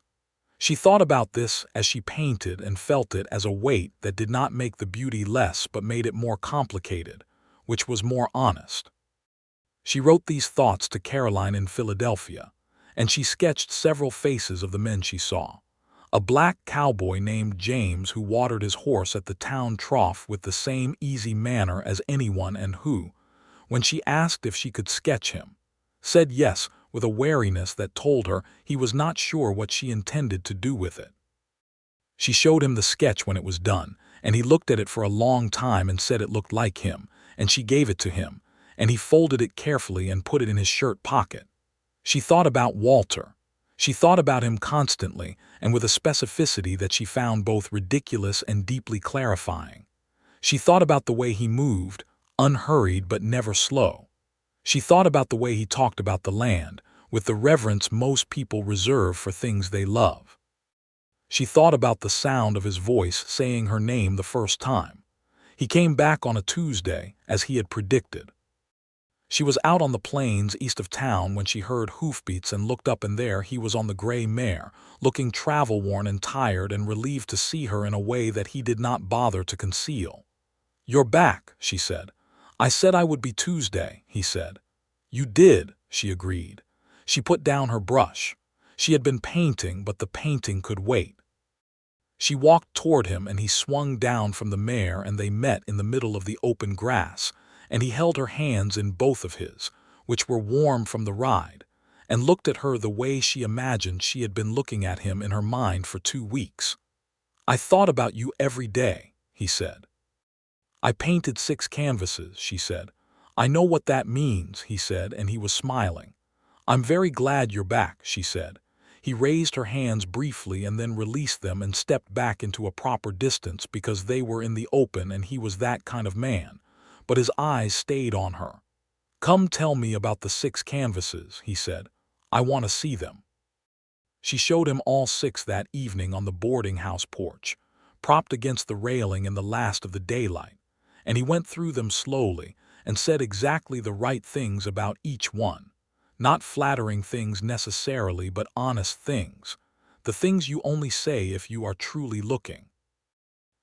She thought about this as she painted and felt it as a weight that did not make the beauty less but made it more complicated, which was more honest. She wrote these thoughts to Caroline in Philadelphia, and she sketched several faces of the men she saw. A black cowboy named James who watered his horse at the town trough with the same easy manner as anyone and who, when she asked if she could sketch him, said yes with a wariness that told her he was not sure what she intended to do with it. She showed him the sketch when it was done, and he looked at it for a long time and said it looked like him, and she gave it to him, and he folded it carefully and put it in his shirt pocket. She thought about Walter. She thought about him constantly, and with a specificity that she found both ridiculous and deeply clarifying. She thought about the way he moved, unhurried but never slow. She thought about the way he talked about the land, with the reverence most people reserve for things they love. She thought about the sound of his voice saying her name the first time. He came back on a Tuesday, as he had predicted. She was out on the plains east of town when she heard hoofbeats and looked up, and there he was on the gray mare, looking travel-worn and tired and relieved to see her in a way that he did not bother to conceal. "You're back," she said. "I said I would be Tuesday," he said. "You did," she agreed. She put down her brush. She had been painting, but the painting could wait. She walked toward him, and he swung down from the mare, and they met in the middle of the open grass, and he held her hands in both of his, which were warm from the ride, and looked at her the way she imagined she had been looking at him in her mind for 2 weeks. "I thought about you every day," he said. "I painted 6 canvases," she said. "I know what that means," he said, and he was smiling. "I'm very glad you're back," she said. He raised her hands briefly and then released them and stepped back into a proper distance because they were in the open and he was that kind of man, but his eyes stayed on her. "Come tell me about the 6 canvases," he said. "I want to see them." She showed him all 6 that evening on the boarding house porch, propped against the railing in the last of the daylight, and he went through them slowly and said exactly the right things about each one. Not flattering things necessarily, but honest things, the things you only say if you are truly looking.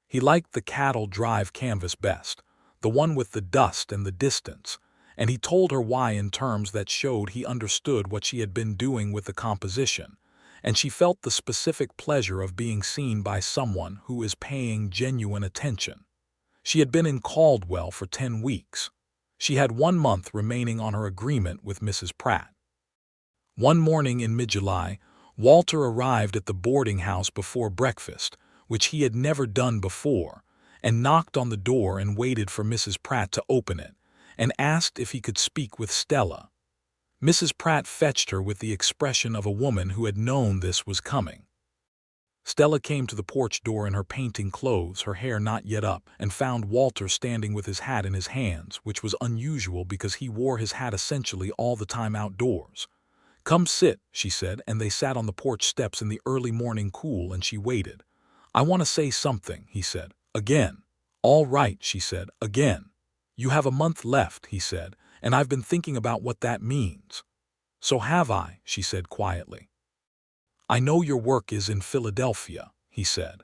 He liked the cattle drive canvas best, the one with the dust and the distance, and he told her why in terms that showed he understood what she had been doing with the composition, and she felt the specific pleasure of being seen by someone who is paying genuine attention. She had been in Caldwell for 10 weeks. She had 1 month remaining on her agreement with Mrs. Pratt. One morning in mid-July, Walter arrived at the boarding house before breakfast, which he had never done before, and knocked on the door and waited for Mrs. Pratt to open it, and asked if he could speak with Stella. Mrs. Pratt fetched her with the expression of a woman who had known this was coming. Stella came to the porch door in her painting clothes, her hair not yet up, and found Walter standing with his hat in his hands, which was unusual because he wore his hat essentially all the time outdoors. "Come sit," she said, and they sat on the porch steps in the early morning cool, and she waited. "I want to say something," he said. "Again." "All right," she said, "again." "You have a month left," he said, "and I've been thinking about what that means." "So have I," she said quietly. "I know your work is in Philadelphia," he said.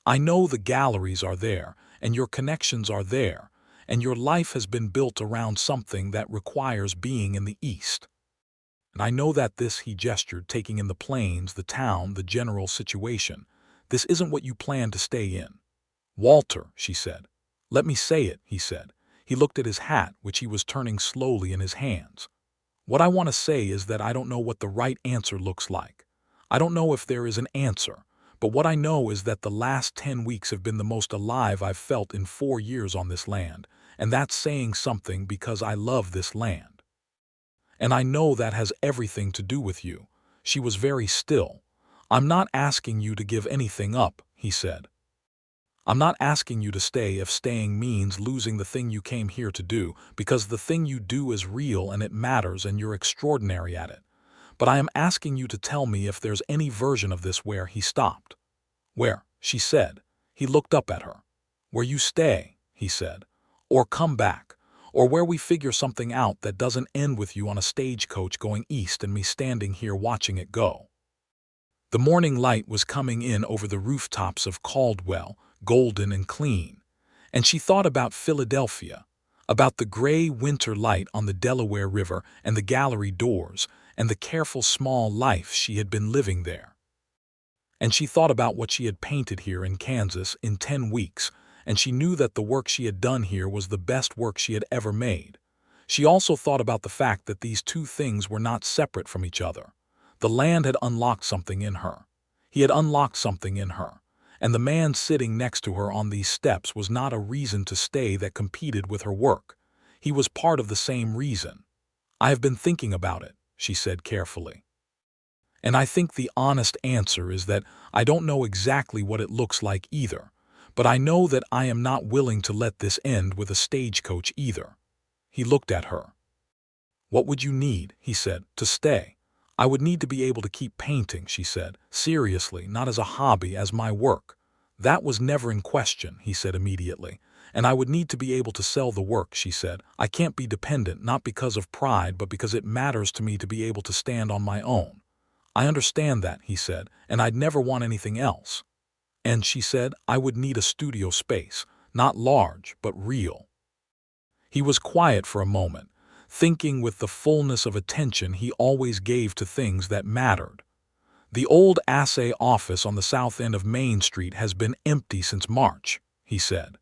"I know the galleries are there, and your connections are there, and your life has been built around something that requires being in the East. And I know that this," he gestured, taking in the plains, the town, the general situation, "this isn't what you plan to stay in." "Walter," she said. "Let me say it," he said. He looked at his hat, which he was turning slowly in his hands. "What I want to say is that I don't know what the right answer looks like. I don't know if there is an answer, but what I know is that the last 10 weeks have been the most alive I've felt in 4 years on this land, and that's saying something because I love this land. And I know that has everything to do with you." She was very still. "I'm not asking you to give anything up," he said. "I'm not asking you to stay if staying means losing the thing you came here to do, because the thing you do is real and it matters and you're extraordinary at it. But I am asking you to tell me if there's any version of this where," he stopped. "Where?" she said. He looked up at her. "Where you stay," he said, "or come back, or where we figure something out that doesn't end with you on a stagecoach going east and me standing here watching it go." The morning light was coming in over the rooftops of Caldwell, golden and clean, and she thought about Philadelphia, about the gray winter light on the Delaware River and the gallery doors and the careful small life she had been living there. And she thought about what she had painted here in Kansas in 10 weeks, and she knew that the work she had done here was the best work she had ever made. She also thought about the fact that these two things were not separate from each other. The land had unlocked something in her. He had unlocked something in her. And the man sitting next to her on these steps was not a reason to stay that competed with her work. He was part of the same reason. "I have been thinking about it," she said carefully. "And I think the honest answer is that I don't know exactly what it looks like either, but I know that I am not willing to let this end with a stagecoach either." He looked at her. "What would you need," he said, "to stay?" "I would need to be able to keep painting," she said, "seriously, not as a hobby, as my work." "That was never in question," he said immediately. "And I would need to be able to sell the work," she said. "I can't be dependent, not because of pride, but because it matters to me to be able to stand on my own." "I understand that," he said, "and I'd never want anything else." And she said, "I would need a studio space, not large, but real." He was quiet for a moment, thinking with the fullness of attention he always gave to things that mattered. "The old assay office on the south end of Main Street has been empty since March," he said.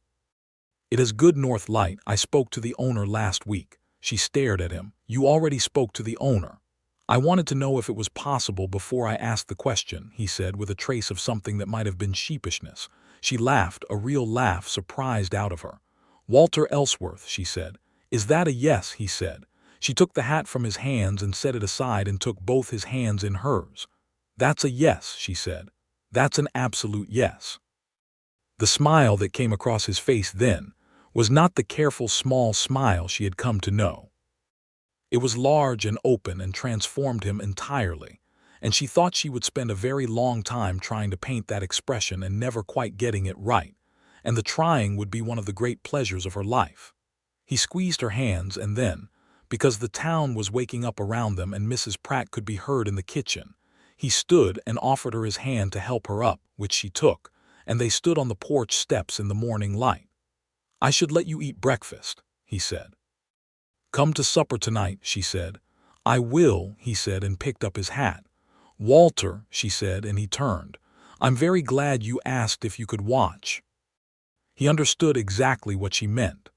"It has good north light. I spoke to the owner last week." She stared at him. "You already spoke to the owner?" "I wanted to know if it was possible before I asked the question," he said with a trace of something that might have been sheepishness. She laughed, a real laugh surprised out of her. "Walter Ellsworth," she said. "Is that a yes?" he said. She took the hat from his hands and set it aside and took both his hands in hers. "That's a yes," she said. "That's an absolute yes." The smile that came across his face then was not the careful small smile she had come to know. It was large and open and transformed him entirely, and she thought she would spend a very long time trying to paint that expression and never quite getting it right, and the trying would be one of the great pleasures of her life. He squeezed her hands, and then, because the town was waking up around them and Mrs. Pratt could be heard in the kitchen, he stood and offered her his hand to help her up, which she took, and they stood on the porch steps in the morning light. "I should let you eat breakfast," he said. "Come to supper tonight," she said. "I will," he said, and picked up his hat. "Walter," she said, and he turned. "I'm very glad you asked if you could watch." He understood exactly what she meant.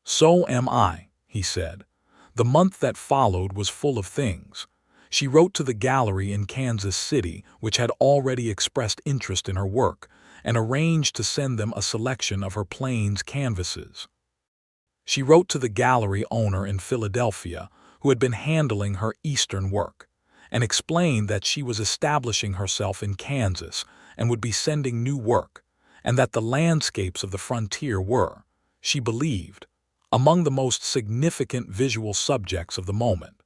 "So am I," he said. The month that followed was full of things. She wrote to the gallery in Kansas City, which had already expressed interest in her work, and arranged to send them a selection of her plains canvases. She wrote to the gallery owner in Philadelphia, who had been handling her Eastern work, and explained that she was establishing herself in Kansas and would be sending new work, and that the landscapes of the frontier were, she believed, among the most significant visual subjects of the moment.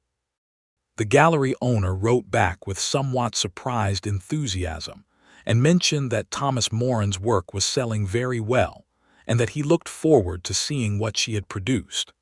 The gallery owner wrote back with somewhat surprised enthusiasm and mentioned that Thomas Moran's work was selling very well and that he looked forward to seeing what she had produced.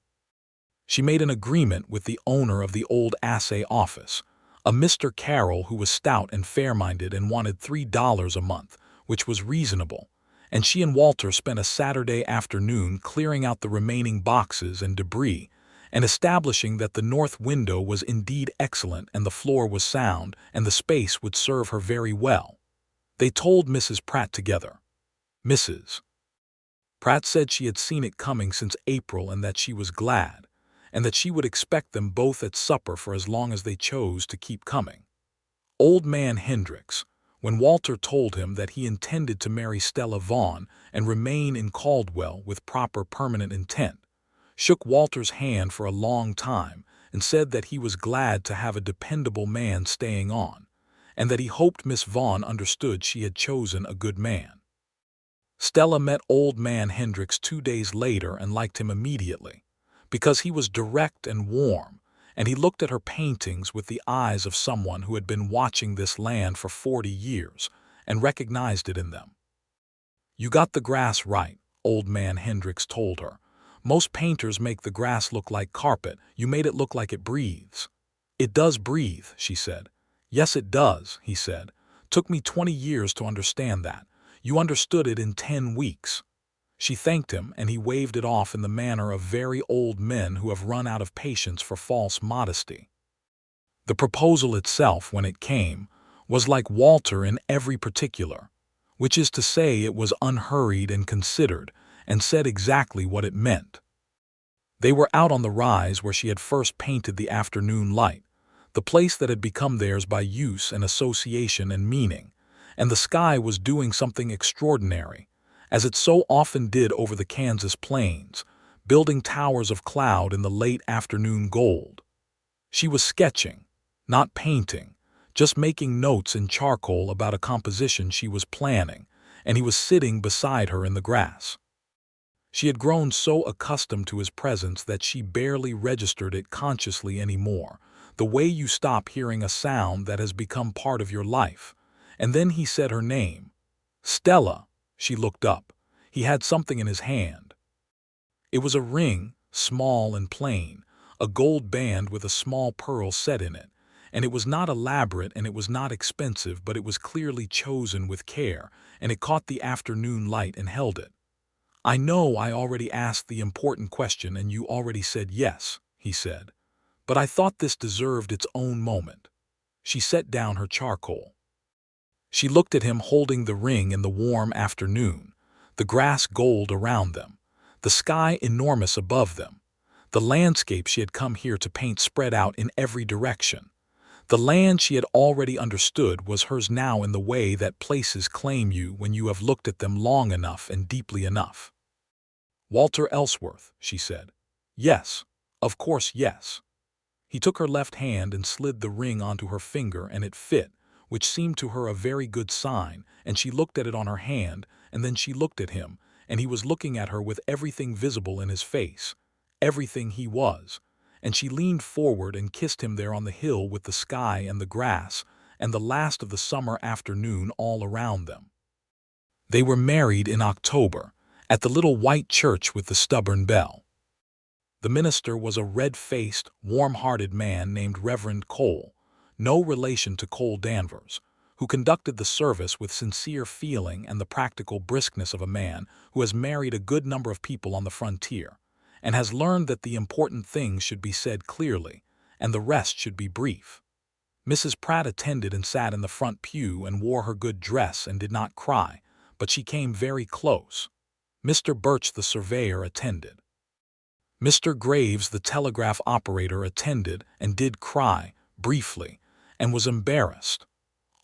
She made an agreement with the owner of the old assay office, a Mr. Carroll who was stout and fair-minded and wanted $3 a month, which was reasonable, and she and Walter spent a Saturday afternoon clearing out the remaining boxes and debris and establishing that the north window was indeed excellent and the floor was sound and the space would serve her very well. They told Mrs. Pratt together. Mrs. Pratt said she had seen it coming since April and that she was glad, and that she would expect them both at supper for as long as they chose to keep coming. Old man Hendricks, when Walter told him that he intended to marry Stella Vaughn and remain in Caldwell with proper permanent intent, shook Walter's hand for a long time and said that he was glad to have a dependable man staying on, and that he hoped Miss Vaughn understood she had chosen a good man. Stella met old man Hendricks 2 days later and liked him immediately, because he was direct and warm, and he looked at her paintings with the eyes of someone who had been watching this land for 40 years and recognized it in them. "You got the grass right," old man Hendricks told her. "Most painters make the grass look like carpet. You made it look like it breathes." "It does breathe," she said. "Yes, it does," he said. "Took me 20 years to understand that. You understood it in 10 weeks. She thanked him, and he waved it off in the manner of very old men who have run out of patience for false modesty. The proposal itself, when it came, was like Walter in every particular, which is to say it was unhurried and considered, and said exactly what it meant. They were out on the rise where she had first painted the afternoon light, the place that had become theirs by use and association and meaning, and the sky was doing something extraordinary, as it so often did over the Kansas plains, building towers of cloud in the late afternoon gold. She was sketching, not painting, just making notes in charcoal about a composition she was planning, and he was sitting beside her in the grass. She had grown so accustomed to his presence that she barely registered it consciously anymore, the way you stop hearing a sound that has become part of your life. And then he said her name. Stella. She looked up. He had something in his hand. It was a ring, small and plain, a gold band with a small pearl set in it, and it was not elaborate and it was not expensive, but it was clearly chosen with care, and it caught the afternoon light and held it. "I know I already asked the important question and you already said yes," he said, "but I thought this deserved its own moment." She set down her charcoal. She looked at him holding the ring in the warm afternoon, the grass gold around them, the sky enormous above them, the landscape she had come here to paint spread out in every direction. The land she had already understood was hers now in the way that places claim you when you have looked at them long enough and deeply enough. "Walter Ellsworth," she said. "Yes, of course, yes." He took her left hand and slid the ring onto her finger, and it fit, which seemed to her a very good sign, and she looked at it on her hand, and then she looked at him, and he was looking at her with everything visible in his face, everything he was, and she leaned forward and kissed him there on the hill with the sky and the grass and the last of the summer afternoon all around them. They were married in October, at the little white church with the stubborn bell. The minister was a red-faced, warm-hearted man named Reverend Cole, no relation to Cole Danvers, who conducted the service with sincere feeling and the practical briskness of a man who has married a good number of people on the frontier, and has learned that the important things should be said clearly, and the rest should be brief. Mrs. Pratt attended and sat in the front pew and wore her good dress and did not cry, but she came very close. Mr. Birch the surveyor attended. Mr. Graves the telegraph operator attended and did cry, briefly, and was embarrassed.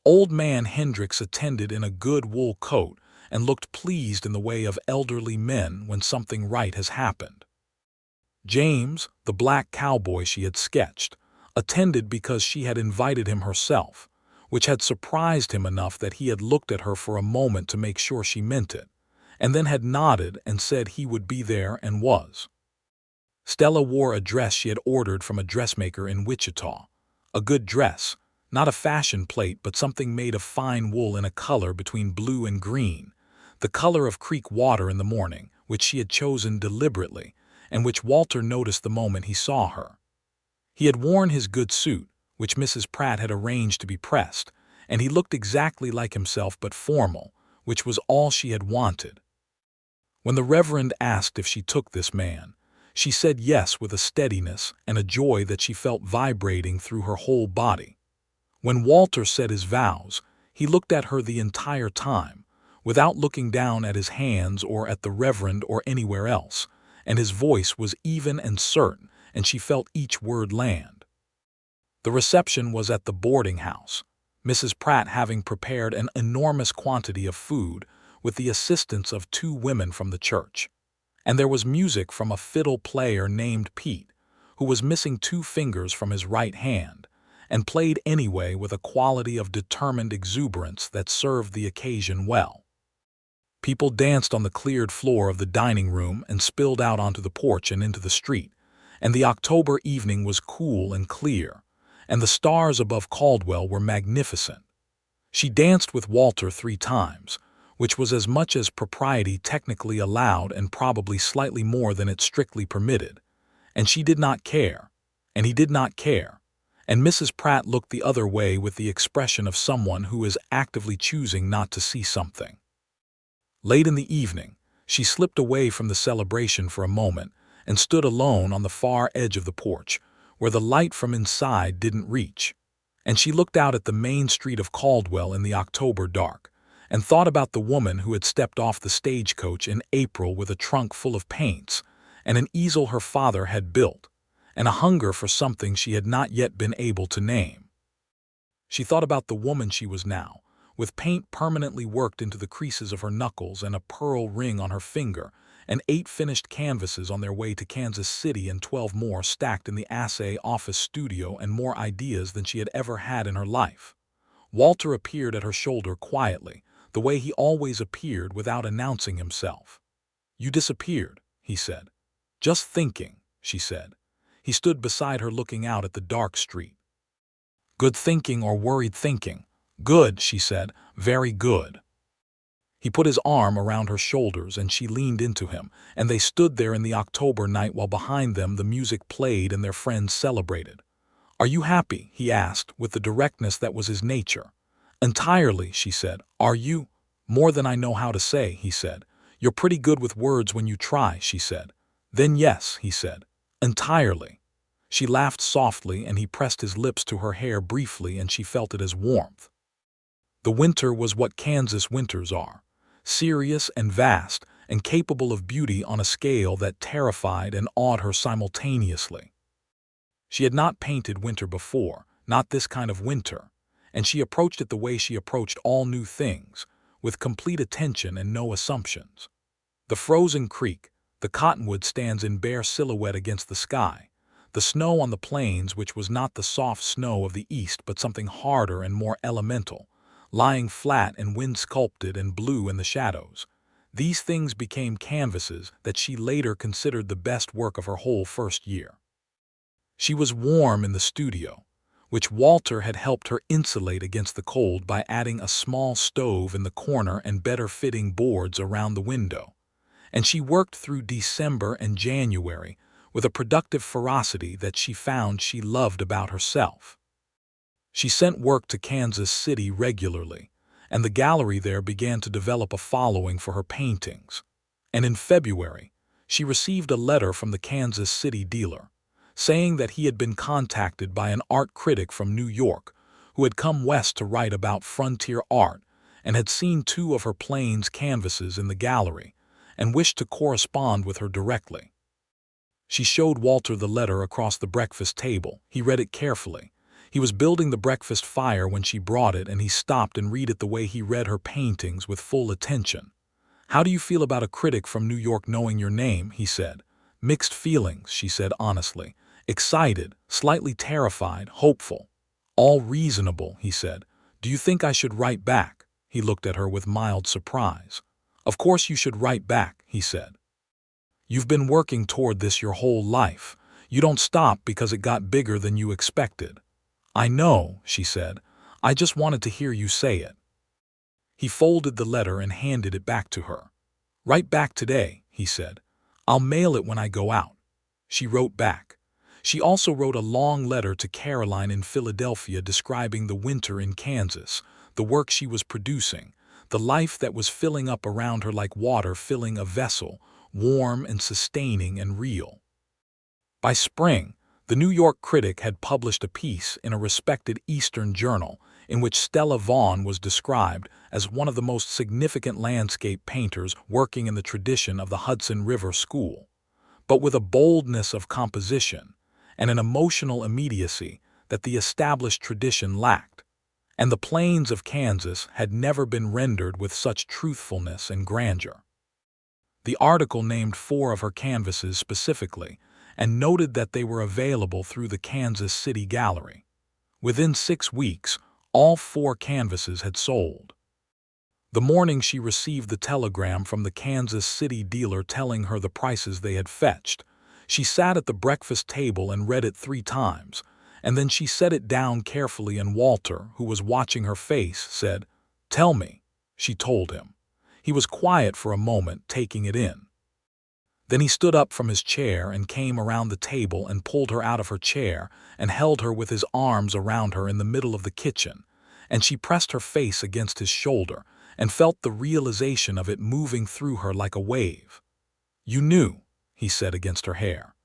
Old man Hendricks attended in a good wool coat and looked pleased in the way of elderly men when something right has happened. James, the black cowboy she had sketched, attended because she had invited him herself, which had surprised him enough that he had looked at her for a moment to make sure she meant it, and then had nodded and said he would be there and was. Stella wore a dress she had ordered from a dressmaker in Wichita, a good dress, not a fashion plate but something made of fine wool in a color between blue and green, the color of creek water in the morning, which she had chosen deliberately, and which Walter noticed the moment he saw her. He had worn his good suit, which Mrs. Pratt had arranged to be pressed, and he looked exactly like himself but formal, which was all she had wanted. When the Reverend asked if she took this man, she said yes with a steadiness and a joy that she felt vibrating through her whole body. When Walter said his vows, he looked at her the entire time, without looking down at his hands or at the Reverend or anywhere else, and his voice was even and certain, and she felt each word land. The reception was at the boarding house, Mrs. Pratt having prepared an enormous quantity of food with the assistance of 2 women from the church. And there was music from a fiddle player named Pete, who was missing 2 fingers from his right hand, and played anyway with a quality of determined exuberance that served the occasion well. People danced on the cleared floor of the dining room and spilled out onto the porch and into the street, and the October evening was cool and clear, and the stars above Caldwell were magnificent. She danced with Walter 3 times, which was as much as propriety technically allowed and probably slightly more than it strictly permitted, and she did not care, and he did not care, and Mrs. Pratt looked the other way with the expression of someone who is actively choosing not to see something. Late in the evening, she slipped away from the celebration for a moment and stood alone on the far edge of the porch, where the light from inside didn't reach, and she looked out at the main street of Caldwell in the October dark, and thought about the woman who had stepped off the stagecoach in April with a trunk full of paints, and an easel her father had built, and a hunger for something she had not yet been able to name. She thought about the woman she was now, with paint permanently worked into the creases of her knuckles and a pearl ring on her finger, and 8 finished canvases on their way to Kansas City and 12 more stacked in the assay office studio, and more ideas than she had ever had in her life. Walter appeared at her shoulder quietly, the way he always appeared without announcing himself. "You disappeared," he said. "Just thinking," she said. He stood beside her looking out at the dark street. "Good thinking or worried thinking?" "Good," she said. "Very good." He put his arm around her shoulders and she leaned into him, and they stood there in the October night while behind them the music played and their friends celebrated. "Are you happy?" he asked, with the directness that was his nature. "Entirely," she said. "Are you?" "More than I know how to say," he said. "You're pretty good with words when you try," she said. "Then yes," he said. "Entirely." She laughed softly, and he pressed his lips to her hair briefly, and she felt it as warmth. The winter was what Kansas winters are, serious and vast, and capable of beauty on a scale that terrified and awed her simultaneously. She had not painted winter before, not this kind of winter, and she approached it the way she approached all new things, with complete attention and no assumptions. The frozen creek, the cottonwood stands in bare silhouette against the sky, the snow on the plains, which was not the soft snow of the east but something harder and more elemental, lying flat and wind-sculpted and blue in the shadows. These things became canvases that she later considered the best work of her whole first year. She was warm in the studio, which Walter had helped her insulate against the cold by adding a small stove in the corner and better-fitting boards around the window, and she worked through December and January with a productive ferocity that she found she loved about herself. She sent work to Kansas City regularly, and the gallery there began to develop a following for her paintings. And in February, she received a letter from the Kansas City dealer, saying that he had been contacted by an art critic from New York who had come west to write about frontier art and had seen 2 of her plains canvases in the gallery and wished to correspond with her directly. She showed Walter the letter across the breakfast table. He read it carefully. He was building the breakfast fire when she brought it, and he stopped and read it the way he read her paintings, with full attention. "How do you feel about a critic from New York knowing your name?" he said. "Mixed feelings," she said honestly. "Excited, slightly terrified, hopeful." "All reasonable," he said. "Do you think I should write back?" He looked at her with mild surprise. "Of course you should write back," he said. "You've been working toward this your whole life. You don't stop because it got bigger than you expected." "I know," she said. "I just wanted to hear you say it." He folded the letter and handed it back to her. "Write back today," he said. "I'll mail it when I go out." She wrote back. She also wrote a long letter to Caroline in Philadelphia describing the winter in Kansas, the work she was producing, the life that was filling up around her like water filling a vessel, warm and sustaining and real. By spring, the New York Critic had published a piece in a respected Eastern journal in which Stella Vaughn was described as one of the most significant landscape painters working in the tradition of the Hudson River School, but with a boldness of composition and an emotional immediacy that the established tradition lacked, and the plains of Kansas had never been rendered with such truthfulness and grandeur. The article named 4 of her canvases specifically and noted that they were available through the Kansas City Gallery. Within 6 weeks, all 4 canvases had sold. The morning she received the telegram from the Kansas City dealer telling her the prices they had fetched, she sat at the breakfast table and read it 3 times, and then she set it down carefully, and Walter, who was watching her face, said, "Tell me," she told him. He was quiet for a moment, taking it in. Then he stood up from his chair and came around the table and pulled her out of her chair and held her with his arms around her in the middle of the kitchen, and she pressed her face against his shoulder and felt the realization of it moving through her like a wave. "You knew," he said against her hair.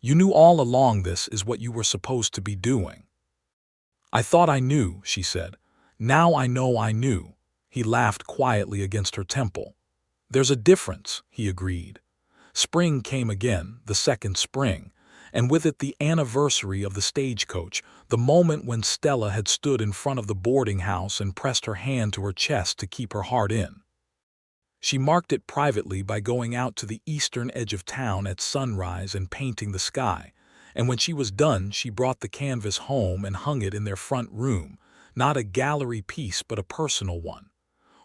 "You knew all along this is what you were supposed to be doing." "I thought I knew," she said. "Now I know I knew." He laughed quietly against her temple. "There's a difference," he agreed. Spring came again, the second spring, and with it the anniversary of the stagecoach, the moment when Stella had stood in front of the boarding house and pressed her hand to her chest to keep her heart in. She marked it privately by going out to the eastern edge of town at sunrise and painting the sky, and when she was done she brought the canvas home and hung it in their front room, not a gallery piece but a personal one.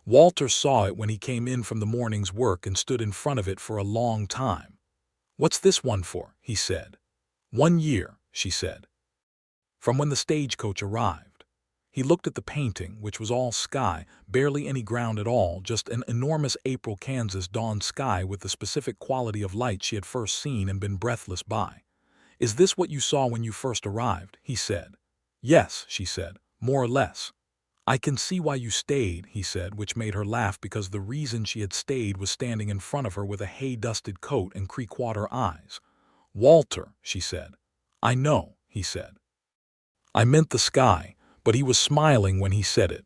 Walter saw it when he came in from the morning's work and stood in front of it for a long time. "What's this one for?" he said. "1 year," she said. "From when the stagecoach arrived." He looked at the painting, which was all sky, barely any ground at all, just an enormous April Kansas dawn sky with the specific quality of light she had first seen and been breathless by. "Is this what you saw when you first arrived?" he said. "Yes," she said, "more or less." "I can see why you stayed," he said, which made her laugh because the reason she had stayed was standing in front of her with a hay-dusted coat and creek-water eyes. "Walter," she said. "I know," he said. "I meant the sky," but he was smiling when he said it.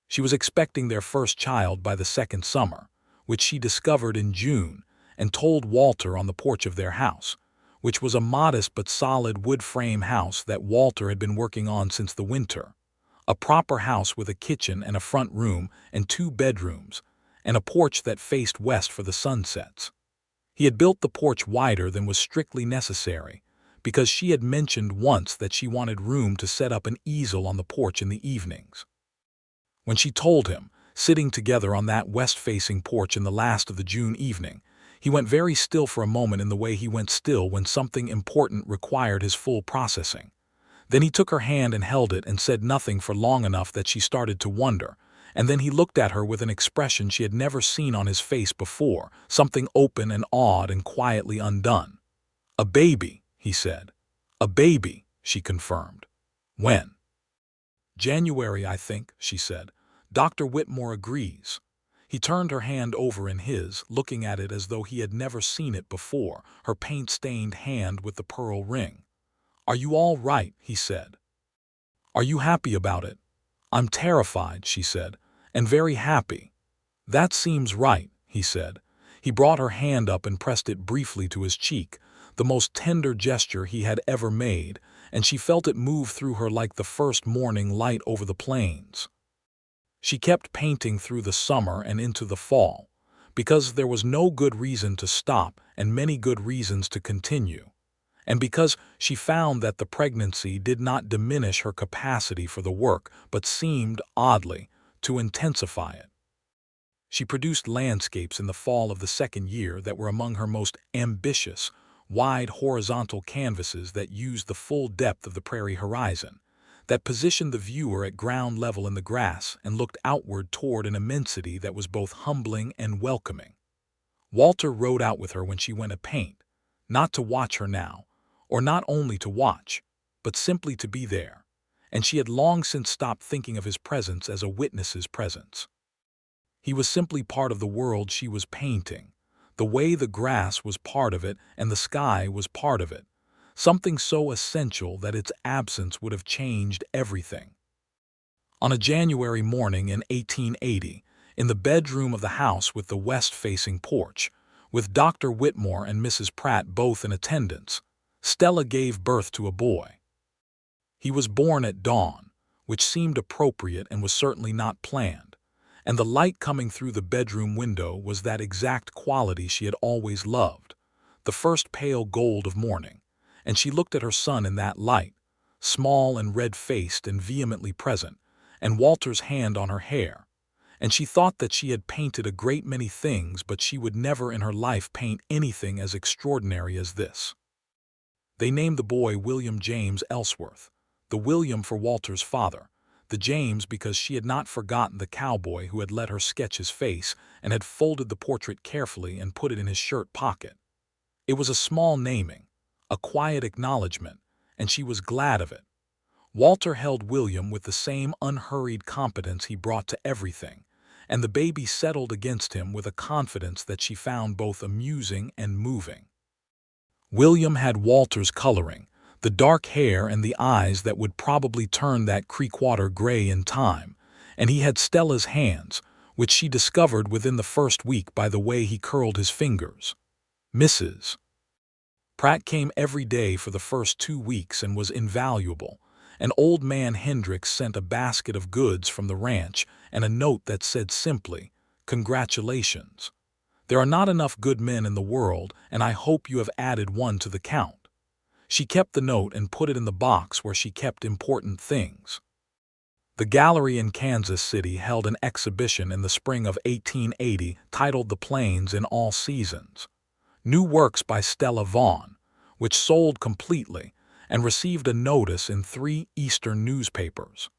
She was expecting their first child by the second summer, which she discovered in June, and told Walter on the porch of their house, which was a modest but solid wood frame house that Walter had been working on since the winter. A proper house with a kitchen and a front room and 2 bedrooms, and a porch that faced west for the sunsets. He had built the porch wider than was strictly necessary, because she had mentioned once that she wanted room to set up an easel on the porch in the evenings. When she told him, sitting together on that west-facing porch in the last of the June evening, he went very still for a moment in the way he went still when something important required his full processing. Then he took her hand and held it and said nothing for long enough that she started to wonder, and then he looked at her with an expression she had never seen on his face before, something open and awed and quietly undone. "A baby," he said. "A baby," she confirmed. "When?" "January, I think," she said. "Dr. Whitmore agrees." He turned her hand over in his, looking at it as though he had never seen it before, her paint-stained hand with the pearl ring. "Are you all right?" he said. "Are you happy about it?" "I'm terrified," she said, "and very happy." "That seems right," he said. He brought her hand up and pressed it briefly to his cheek, the most tender gesture he had ever made, and she felt it move through her like the first morning light over the plains. She kept painting through the summer and into the fall, because there was no good reason to stop and many good reasons to continue, and because she found that the pregnancy did not diminish her capacity for the work but seemed, oddly, to intensify it. She produced landscapes in the fall of the second year that were among her most ambitious, wide horizontal canvases that used the full depth of the prairie horizon, that positioned the viewer at ground level in the grass and looked outward toward an immensity that was both humbling and welcoming. Walter rode out with her when she went to paint, not to watch her now, or not only to watch, but simply to be there, and she had long since stopped thinking of his presence as a witness's presence. He was simply part of the world she was painting, the way the grass was part of it and the sky was part of it, something so essential that its absence would have changed everything. On a January morning in 1880, in the bedroom of the house with the west-facing porch, with Dr. Whitmore and Mrs. Pratt both in attendance, Stella gave birth to a boy. He was born at dawn, which seemed appropriate and was certainly not planned, and the light coming through the bedroom window was that exact quality she had always loved, the first pale gold of morning, and she looked at her son in that light, small and red-faced and vehemently present, and Walter's hand on her hair, and she thought that she had painted a great many things, but she would never in her life paint anything as extraordinary as this. They named the boy William James Ellsworth, the William for Walter's father, the James because she had not forgotten the cowboy who had let her sketch his face and had folded the portrait carefully and put it in his shirt pocket. It was a small naming, a quiet acknowledgement, and she was glad of it. Walter held William with the same unhurried competence he brought to everything, and the baby settled against him with a confidence that she found both amusing and moving. William had Walter's coloring, the dark hair and the eyes that would probably turn that creek-water gray in time, and he had Stella's hands, which she discovered within the first week by the way he curled his fingers. Mrs. Pratt came every day for the first 2 weeks and was invaluable. And old man Hendricks sent a basket of goods from the ranch and a note that said simply, "Congratulations. There are not enough good men in the world, and I hope you have added one to the count." She kept the note and put it in the box where she kept important things. The gallery in Kansas City held an exhibition in the spring of 1880 titled "The Plains in All Seasons." New works by Stella Vaughn, which sold completely and received a notice in 3 Eastern newspapers.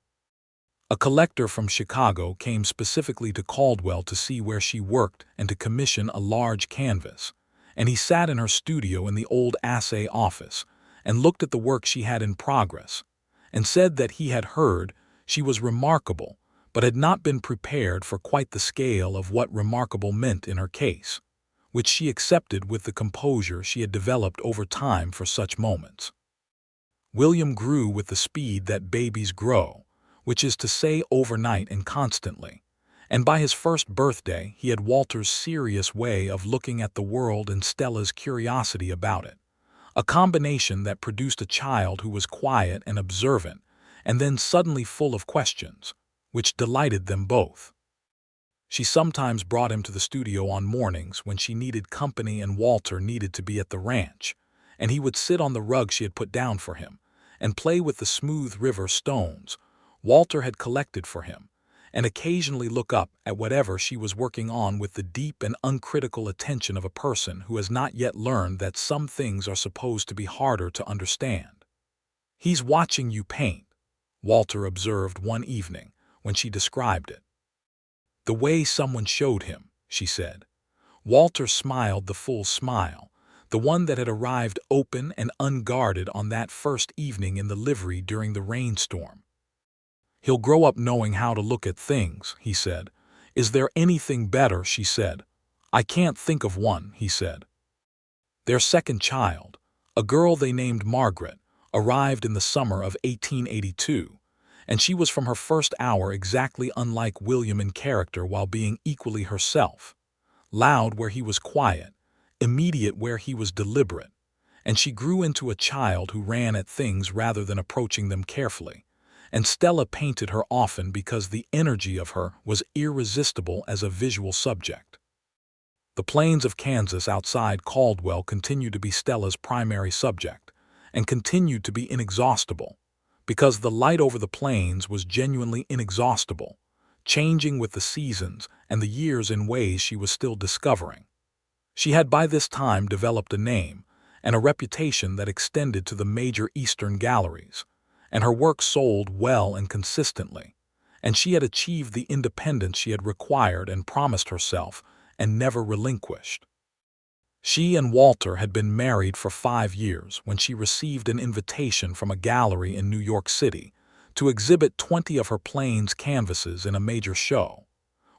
A collector from Chicago came specifically to Caldwell to see where she worked and to commission a large canvas, and he sat in her studio in the old assay office and looked at the work she had in progress and said that he had heard she was remarkable but had not been prepared for quite the scale of what remarkable meant in her case, which she accepted with the composure she had developed over time for such moments. William grew with the speed that babies grow, which is to say overnight and constantly, and by his first birthday he had Walter's serious way of looking at the world and Stella's curiosity about it, a combination that produced a child who was quiet and observant and then suddenly full of questions, which delighted them both. She sometimes brought him to the studio on mornings when she needed company and Walter needed to be at the ranch, and he would sit on the rug she had put down for him and play with the smooth river stones Walter had collected for him, and occasionally look up at whatever she was working on with the deep and uncritical attention of a person who has not yet learned that some things are supposed to be harder to understand. "He's watching you paint," Walter observed one evening when she described it. "The way someone showed him," she said. Walter smiled the full smile, the one that had arrived open and unguarded on that first evening in the livery during the rainstorm. "He'll grow up knowing how to look at things," he said. "Is there anything better?" she said. "I can't think of one," he said. Their second child, a girl they named Margaret, arrived in the summer of 1882, and she was from her first hour exactly unlike William in character while being equally herself, loud where he was quiet, immediate where he was deliberate, and she grew into a child who ran at things rather than approaching them carefully, and Stella painted her often because the energy of her was irresistible as a visual subject. The plains of Kansas outside Caldwell continued to be Stella's primary subject, and continued to be inexhaustible, because the light over the plains was genuinely inexhaustible, changing with the seasons and the years in ways she was still discovering. She had by this time developed a name and a reputation that extended to the major Eastern galleries, and her work sold well and consistently, and she had achieved the independence she had required and promised herself and never relinquished. She and Walter had been married for 5 years when she received an invitation from a gallery in New York City to exhibit 20 of her plains canvases in a major show,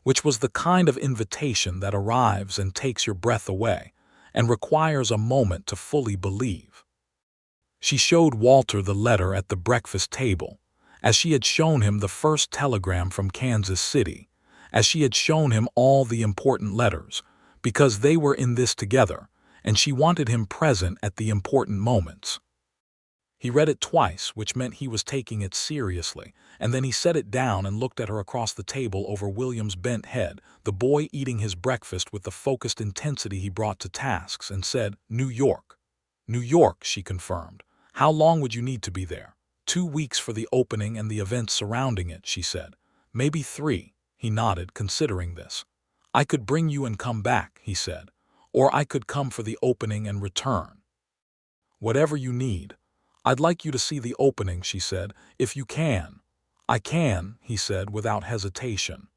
which was the kind of invitation that arrives and takes your breath away and requires a moment to fully believe. She showed Walter the letter at the breakfast table, as she had shown him the first telegram from Kansas City, as she had shown him all the important letters, because they were in this together, and she wanted him present at the important moments. He read it twice, which meant he was taking it seriously, and then he set it down and looked at her across the table over William's bent head, the boy eating his breakfast with the focused intensity he brought to tasks, and said, "New York." "New York," she confirmed. "How long would you need to be there?" 2 weeks for the opening and the events surrounding it," she said. "Maybe 3, he nodded, considering this. "I could bring you and come back," he said, "or I could come for the opening and return." "Whatever you need. I'd like you to see the opening," she said, "if you can." "I can," he said without hesitation.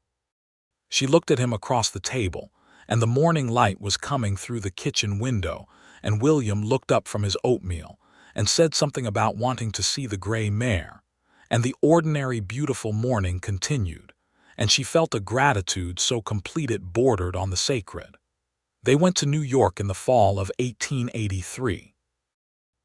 She looked at him across the table, and the morning light was coming through the kitchen window, and William looked up from his oatmeal and said something about wanting to see the gray mare, and the ordinary beautiful morning continued, and she felt a gratitude so complete it bordered on the sacred. They went to New York in the fall of 1883.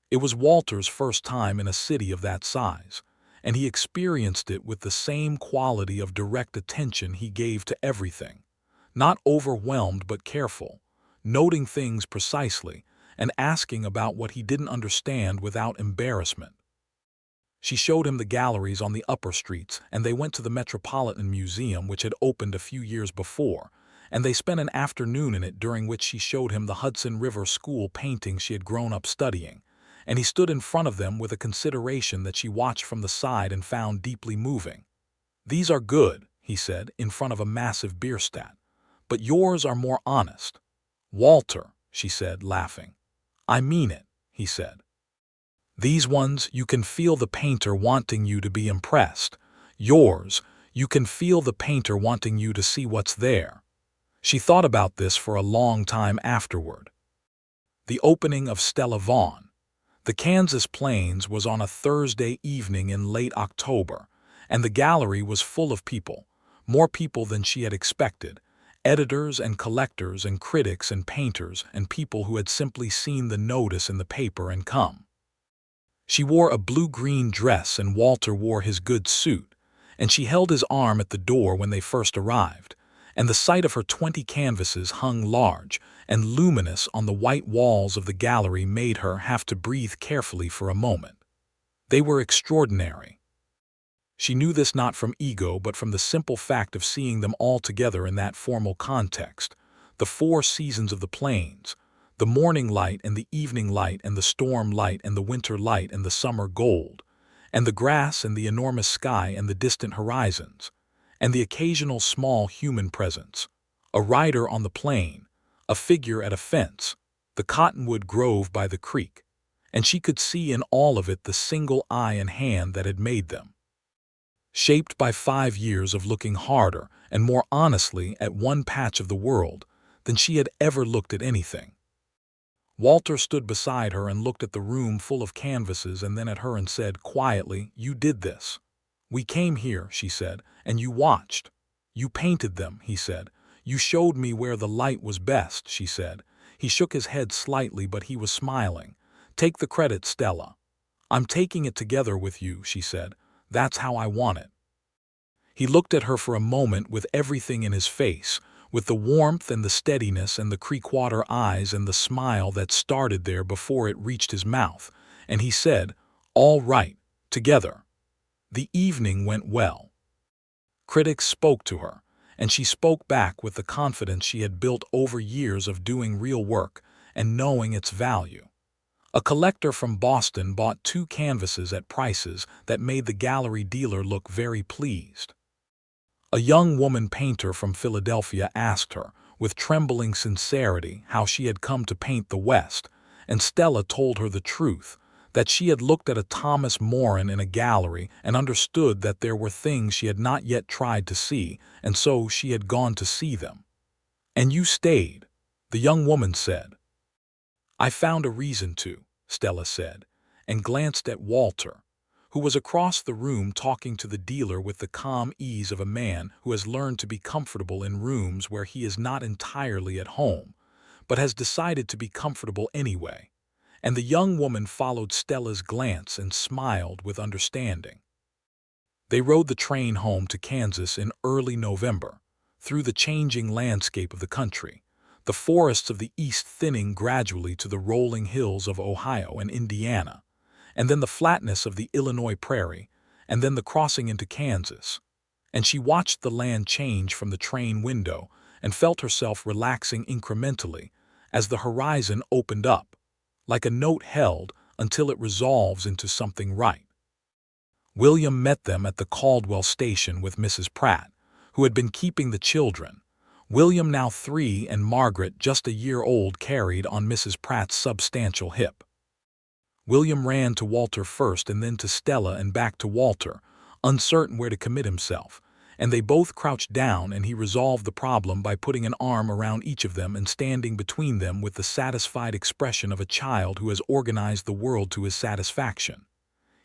It was Walter's first time in a city of that size, and he experienced it with the same quality of direct attention he gave to everything, not overwhelmed but careful, noting things precisely and asking about what he didn't understand without embarrassment. She showed him the galleries on the upper streets, and they went to the Metropolitan Museum, which had opened a few years before, and they spent an afternoon in it during which she showed him the Hudson River School paintings she had grown up studying, and he stood in front of them with a consideration that she watched from the side and found deeply moving. "These are good," he said, in front of a massive Bierstadt, "but yours are more honest." "Walter," she said, laughing. "I mean it," he said. "These ones, you can feel the painter wanting you to be impressed. Yours, you can feel the painter wanting you to see what's there." She thought about this for a long time afterward. The opening of Stella Vaughn. The Kansas Plains was on a Thursday evening in late October, and the gallery was full of people, more people than she had expected, editors and collectors and critics and painters and people who had simply seen the notice in the paper and come. She wore a blue-green dress and Walter wore his good suit, and she held his arm at the door when they first arrived, and the sight of her 20 canvases hung large and luminous on the white walls of the gallery made her have to breathe carefully for a moment. They were extraordinary. She knew this not from ego but from the simple fact of seeing them all together in that formal context, the 4 seasons of the plains, the morning light and the evening light and the storm light and the winter light and the summer gold, and the grass and the enormous sky and the distant horizons, and the occasional small human presence, a rider on the plain, a figure at a fence, the cottonwood grove by the creek, and she could see in all of it the single eye and hand that had made them. Shaped by 5 years of looking harder and more honestly at one patch of the world than she had ever looked at anything. Walter stood beside her and looked at the room full of canvases and then at her and said quietly, "You did this." "We came here," she said, "and you watched. You painted them," he said. "You showed me where the light was best," she said. He shook his head slightly, but he was smiling. "Take the credit, Stella." "I'm taking it together with you," she said. "That's how I want it." He looked at her for a moment with everything in his face, with the warmth and the steadiness and the creekwater eyes and the smile that started there before it reached his mouth, and he said, "All right, together." The evening went well. Critics spoke to her, and she spoke back with the confidence she had built over years of doing real work and knowing its value. A collector from Boston bought 2 canvases at prices that made the gallery dealer look very pleased. A young woman painter from Philadelphia asked her, with trembling sincerity, how she had come to paint the West, and Stella told her the truth, that she had looked at a Thomas Moran in a gallery and understood that there were things she had not yet tried to see, and so she had gone to see them. "And you stayed," the young woman said. "I found a reason to," Stella said, and glanced at Walter, who was across the room talking to the dealer with the calm ease of a man who has learned to be comfortable in rooms where he is not entirely at home, but has decided to be comfortable anyway, and the young woman followed Stella's glance and smiled with understanding. They rode the train home to Kansas in early November, through the changing landscape of the country, the forests of the east thinning gradually to the rolling hills of Ohio and Indiana, and then the flatness of the Illinois prairie, and then the crossing into Kansas. And she watched the land change from the train window and felt herself relaxing incrementally as the horizon opened up, like a note held until it resolves into something right. William met them at the Caldwell station with Mrs. Pratt, who had been keeping the children. William, now 3, and Margaret, just a year old, carried on Mrs. Pratt's substantial hip. William ran to Walter first and then to Stella and back to Walter, uncertain where to commit himself, and they both crouched down and he resolved the problem by putting an arm around each of them and standing between them with the satisfied expression of a child who has organized the world to his satisfaction.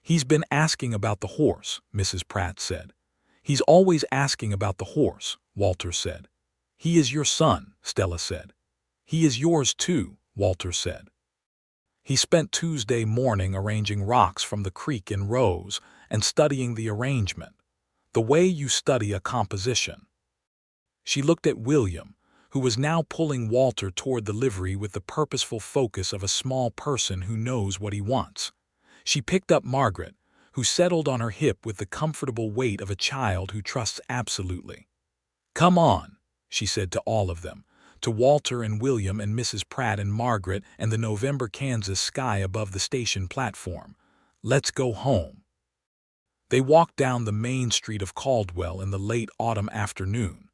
"He's been asking about the horse," Mrs. Pratt said. "He's always asking about the horse," Walter said. "He is your son," Stella said. "He is yours too," Walter said. He spent Tuesday morning arranging rocks from the creek in rows and studying the arrangement, the way you study a composition. She looked at William, who was now pulling Walter toward the livery with the purposeful focus of a small person who knows what he wants. She picked up Margaret, who settled on her hip with the comfortable weight of a child who trusts absolutely. "Come on," she said to all of them, to Walter and William and Mrs. Pratt and Margaret and the November Kansas sky above the station platform. "Let's go home." They walked down the main street of Caldwell in the late autumn afternoon,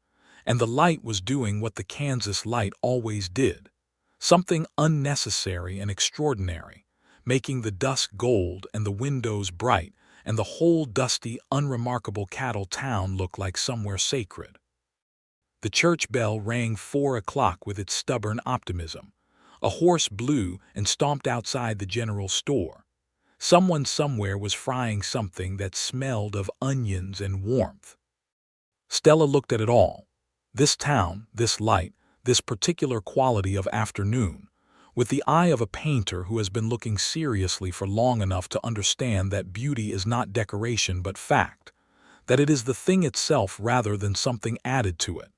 and the light was doing what the Kansas light always did, something unnecessary and extraordinary, making the dusk gold and the windows bright and the whole dusty, unremarkable cattle town look like somewhere sacred. The church bell rang 4 o'clock with its stubborn optimism. A horse blew and stomped outside the general store. Someone somewhere was frying something that smelled of onions and warmth. Stella looked at it all. This town, this light, this particular quality of afternoon, with the eye of a painter who has been looking seriously for long enough to understand that beauty is not decoration but fact, that it is the thing itself rather than something added to it.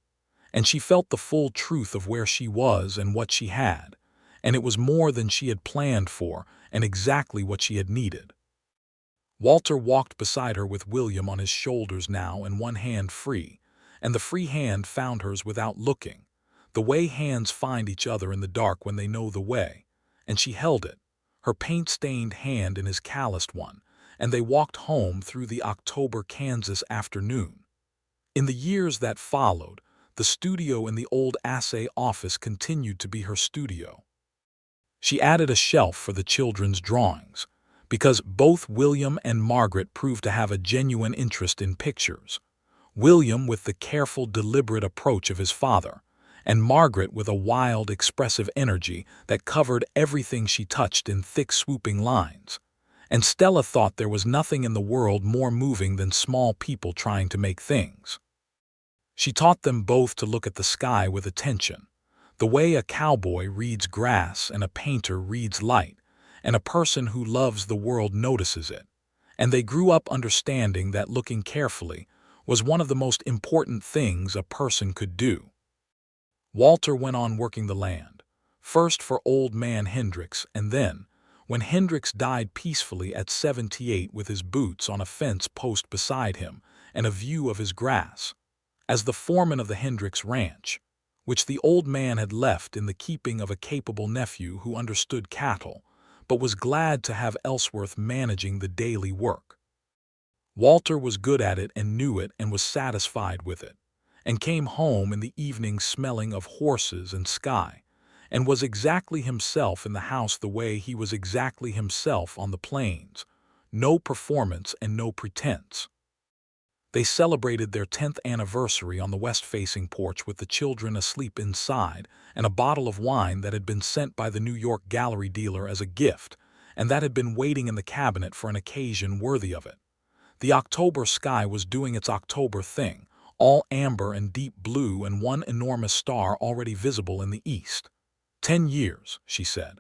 And she felt the full truth of where she was and what she had, and it was more than she had planned for and exactly what she had needed. Walter walked beside her with William on his shoulders now and one hand free, and the free hand found hers without looking, the way hands find each other in the dark when they know the way, and she held it, her paint-stained hand in his calloused one, and they walked home through the October Kansas afternoon. In the years that followed, the studio in the old assay office continued to be her studio. She added a shelf for the children's drawings, because both William and Margaret proved to have a genuine interest in pictures. William with the careful, deliberate approach of his father, and Margaret with a wild, expressive energy that covered everything she touched in thick, swooping lines. And Stella thought there was nothing in the world more moving than small people trying to make things. She taught them both to look at the sky with attention, the way a cowboy reads grass and a painter reads light, and a person who loves the world notices it. And they grew up understanding that looking carefully was one of the most important things a person could do. Walter went on working the land, first for old man Hendricks, and then, when Hendricks died peacefully at 78 with his boots on a fence post beside him and a view of his grass, as the foreman of the Hendricks ranch, which the old man had left in the keeping of a capable nephew who understood cattle, but was glad to have Ellsworth managing the daily work. Walter was good at it and knew it and was satisfied with it, and came home in the evening smelling of horses and sky, and was exactly himself in the house the way he was exactly himself on the plains, no performance and no pretense. They celebrated their 10th anniversary on the west-facing porch with the children asleep inside and a bottle of wine that had been sent by the New York gallery dealer as a gift, and that had been waiting in the cabinet for an occasion worthy of it. The October sky was doing its October thing, all amber and deep blue and one enormous star already visible in the east. 10 years, she said.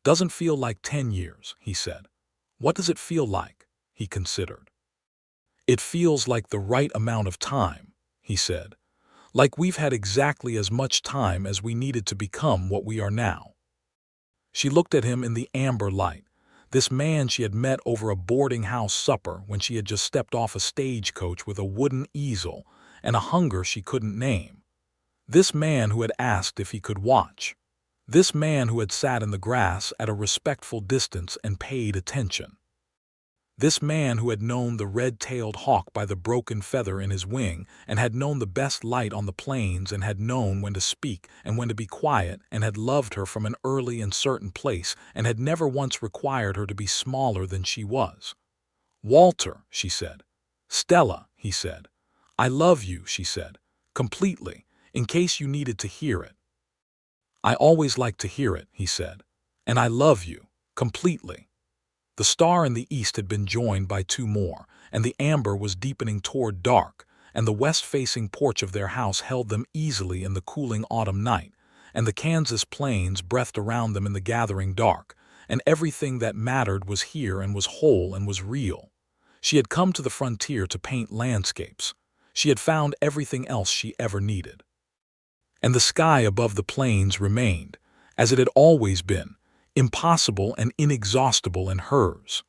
Doesn't feel like 10 years, he said. What does it feel like? He considered. It feels like the right amount of time, he said. Like we've had exactly as much time as we needed to become what we are now. She looked at him in the amber light, this man she had met over a boarding house supper when she had just stepped off a stagecoach with a wooden easel and a hunger she couldn't name. This man who had asked if he could watch. This man who had sat in the grass at a respectful distance and paid attention. This man who had known the red-tailed hawk by the broken feather in his wing and had known the best light on the plains and had known when to speak and when to be quiet and had loved her from an early and certain place and had never once required her to be smaller than she was. "Walter," she said. "Stella," he said. "I love you," she said, "completely, in case you needed to hear it." "I always like to hear it," he said, "and I love you, completely." The star in the east had been joined by 2 more, and the amber was deepening toward dark, and the west-facing porch of their house held them easily in the cooling autumn night, and the Kansas plains breathed around them in the gathering dark, and everything that mattered was here and was whole and was real. She had come to the frontier to paint landscapes. She had found everything else she ever needed. and the sky above the plains remained, as it had always been, impossible and inexhaustible in hers.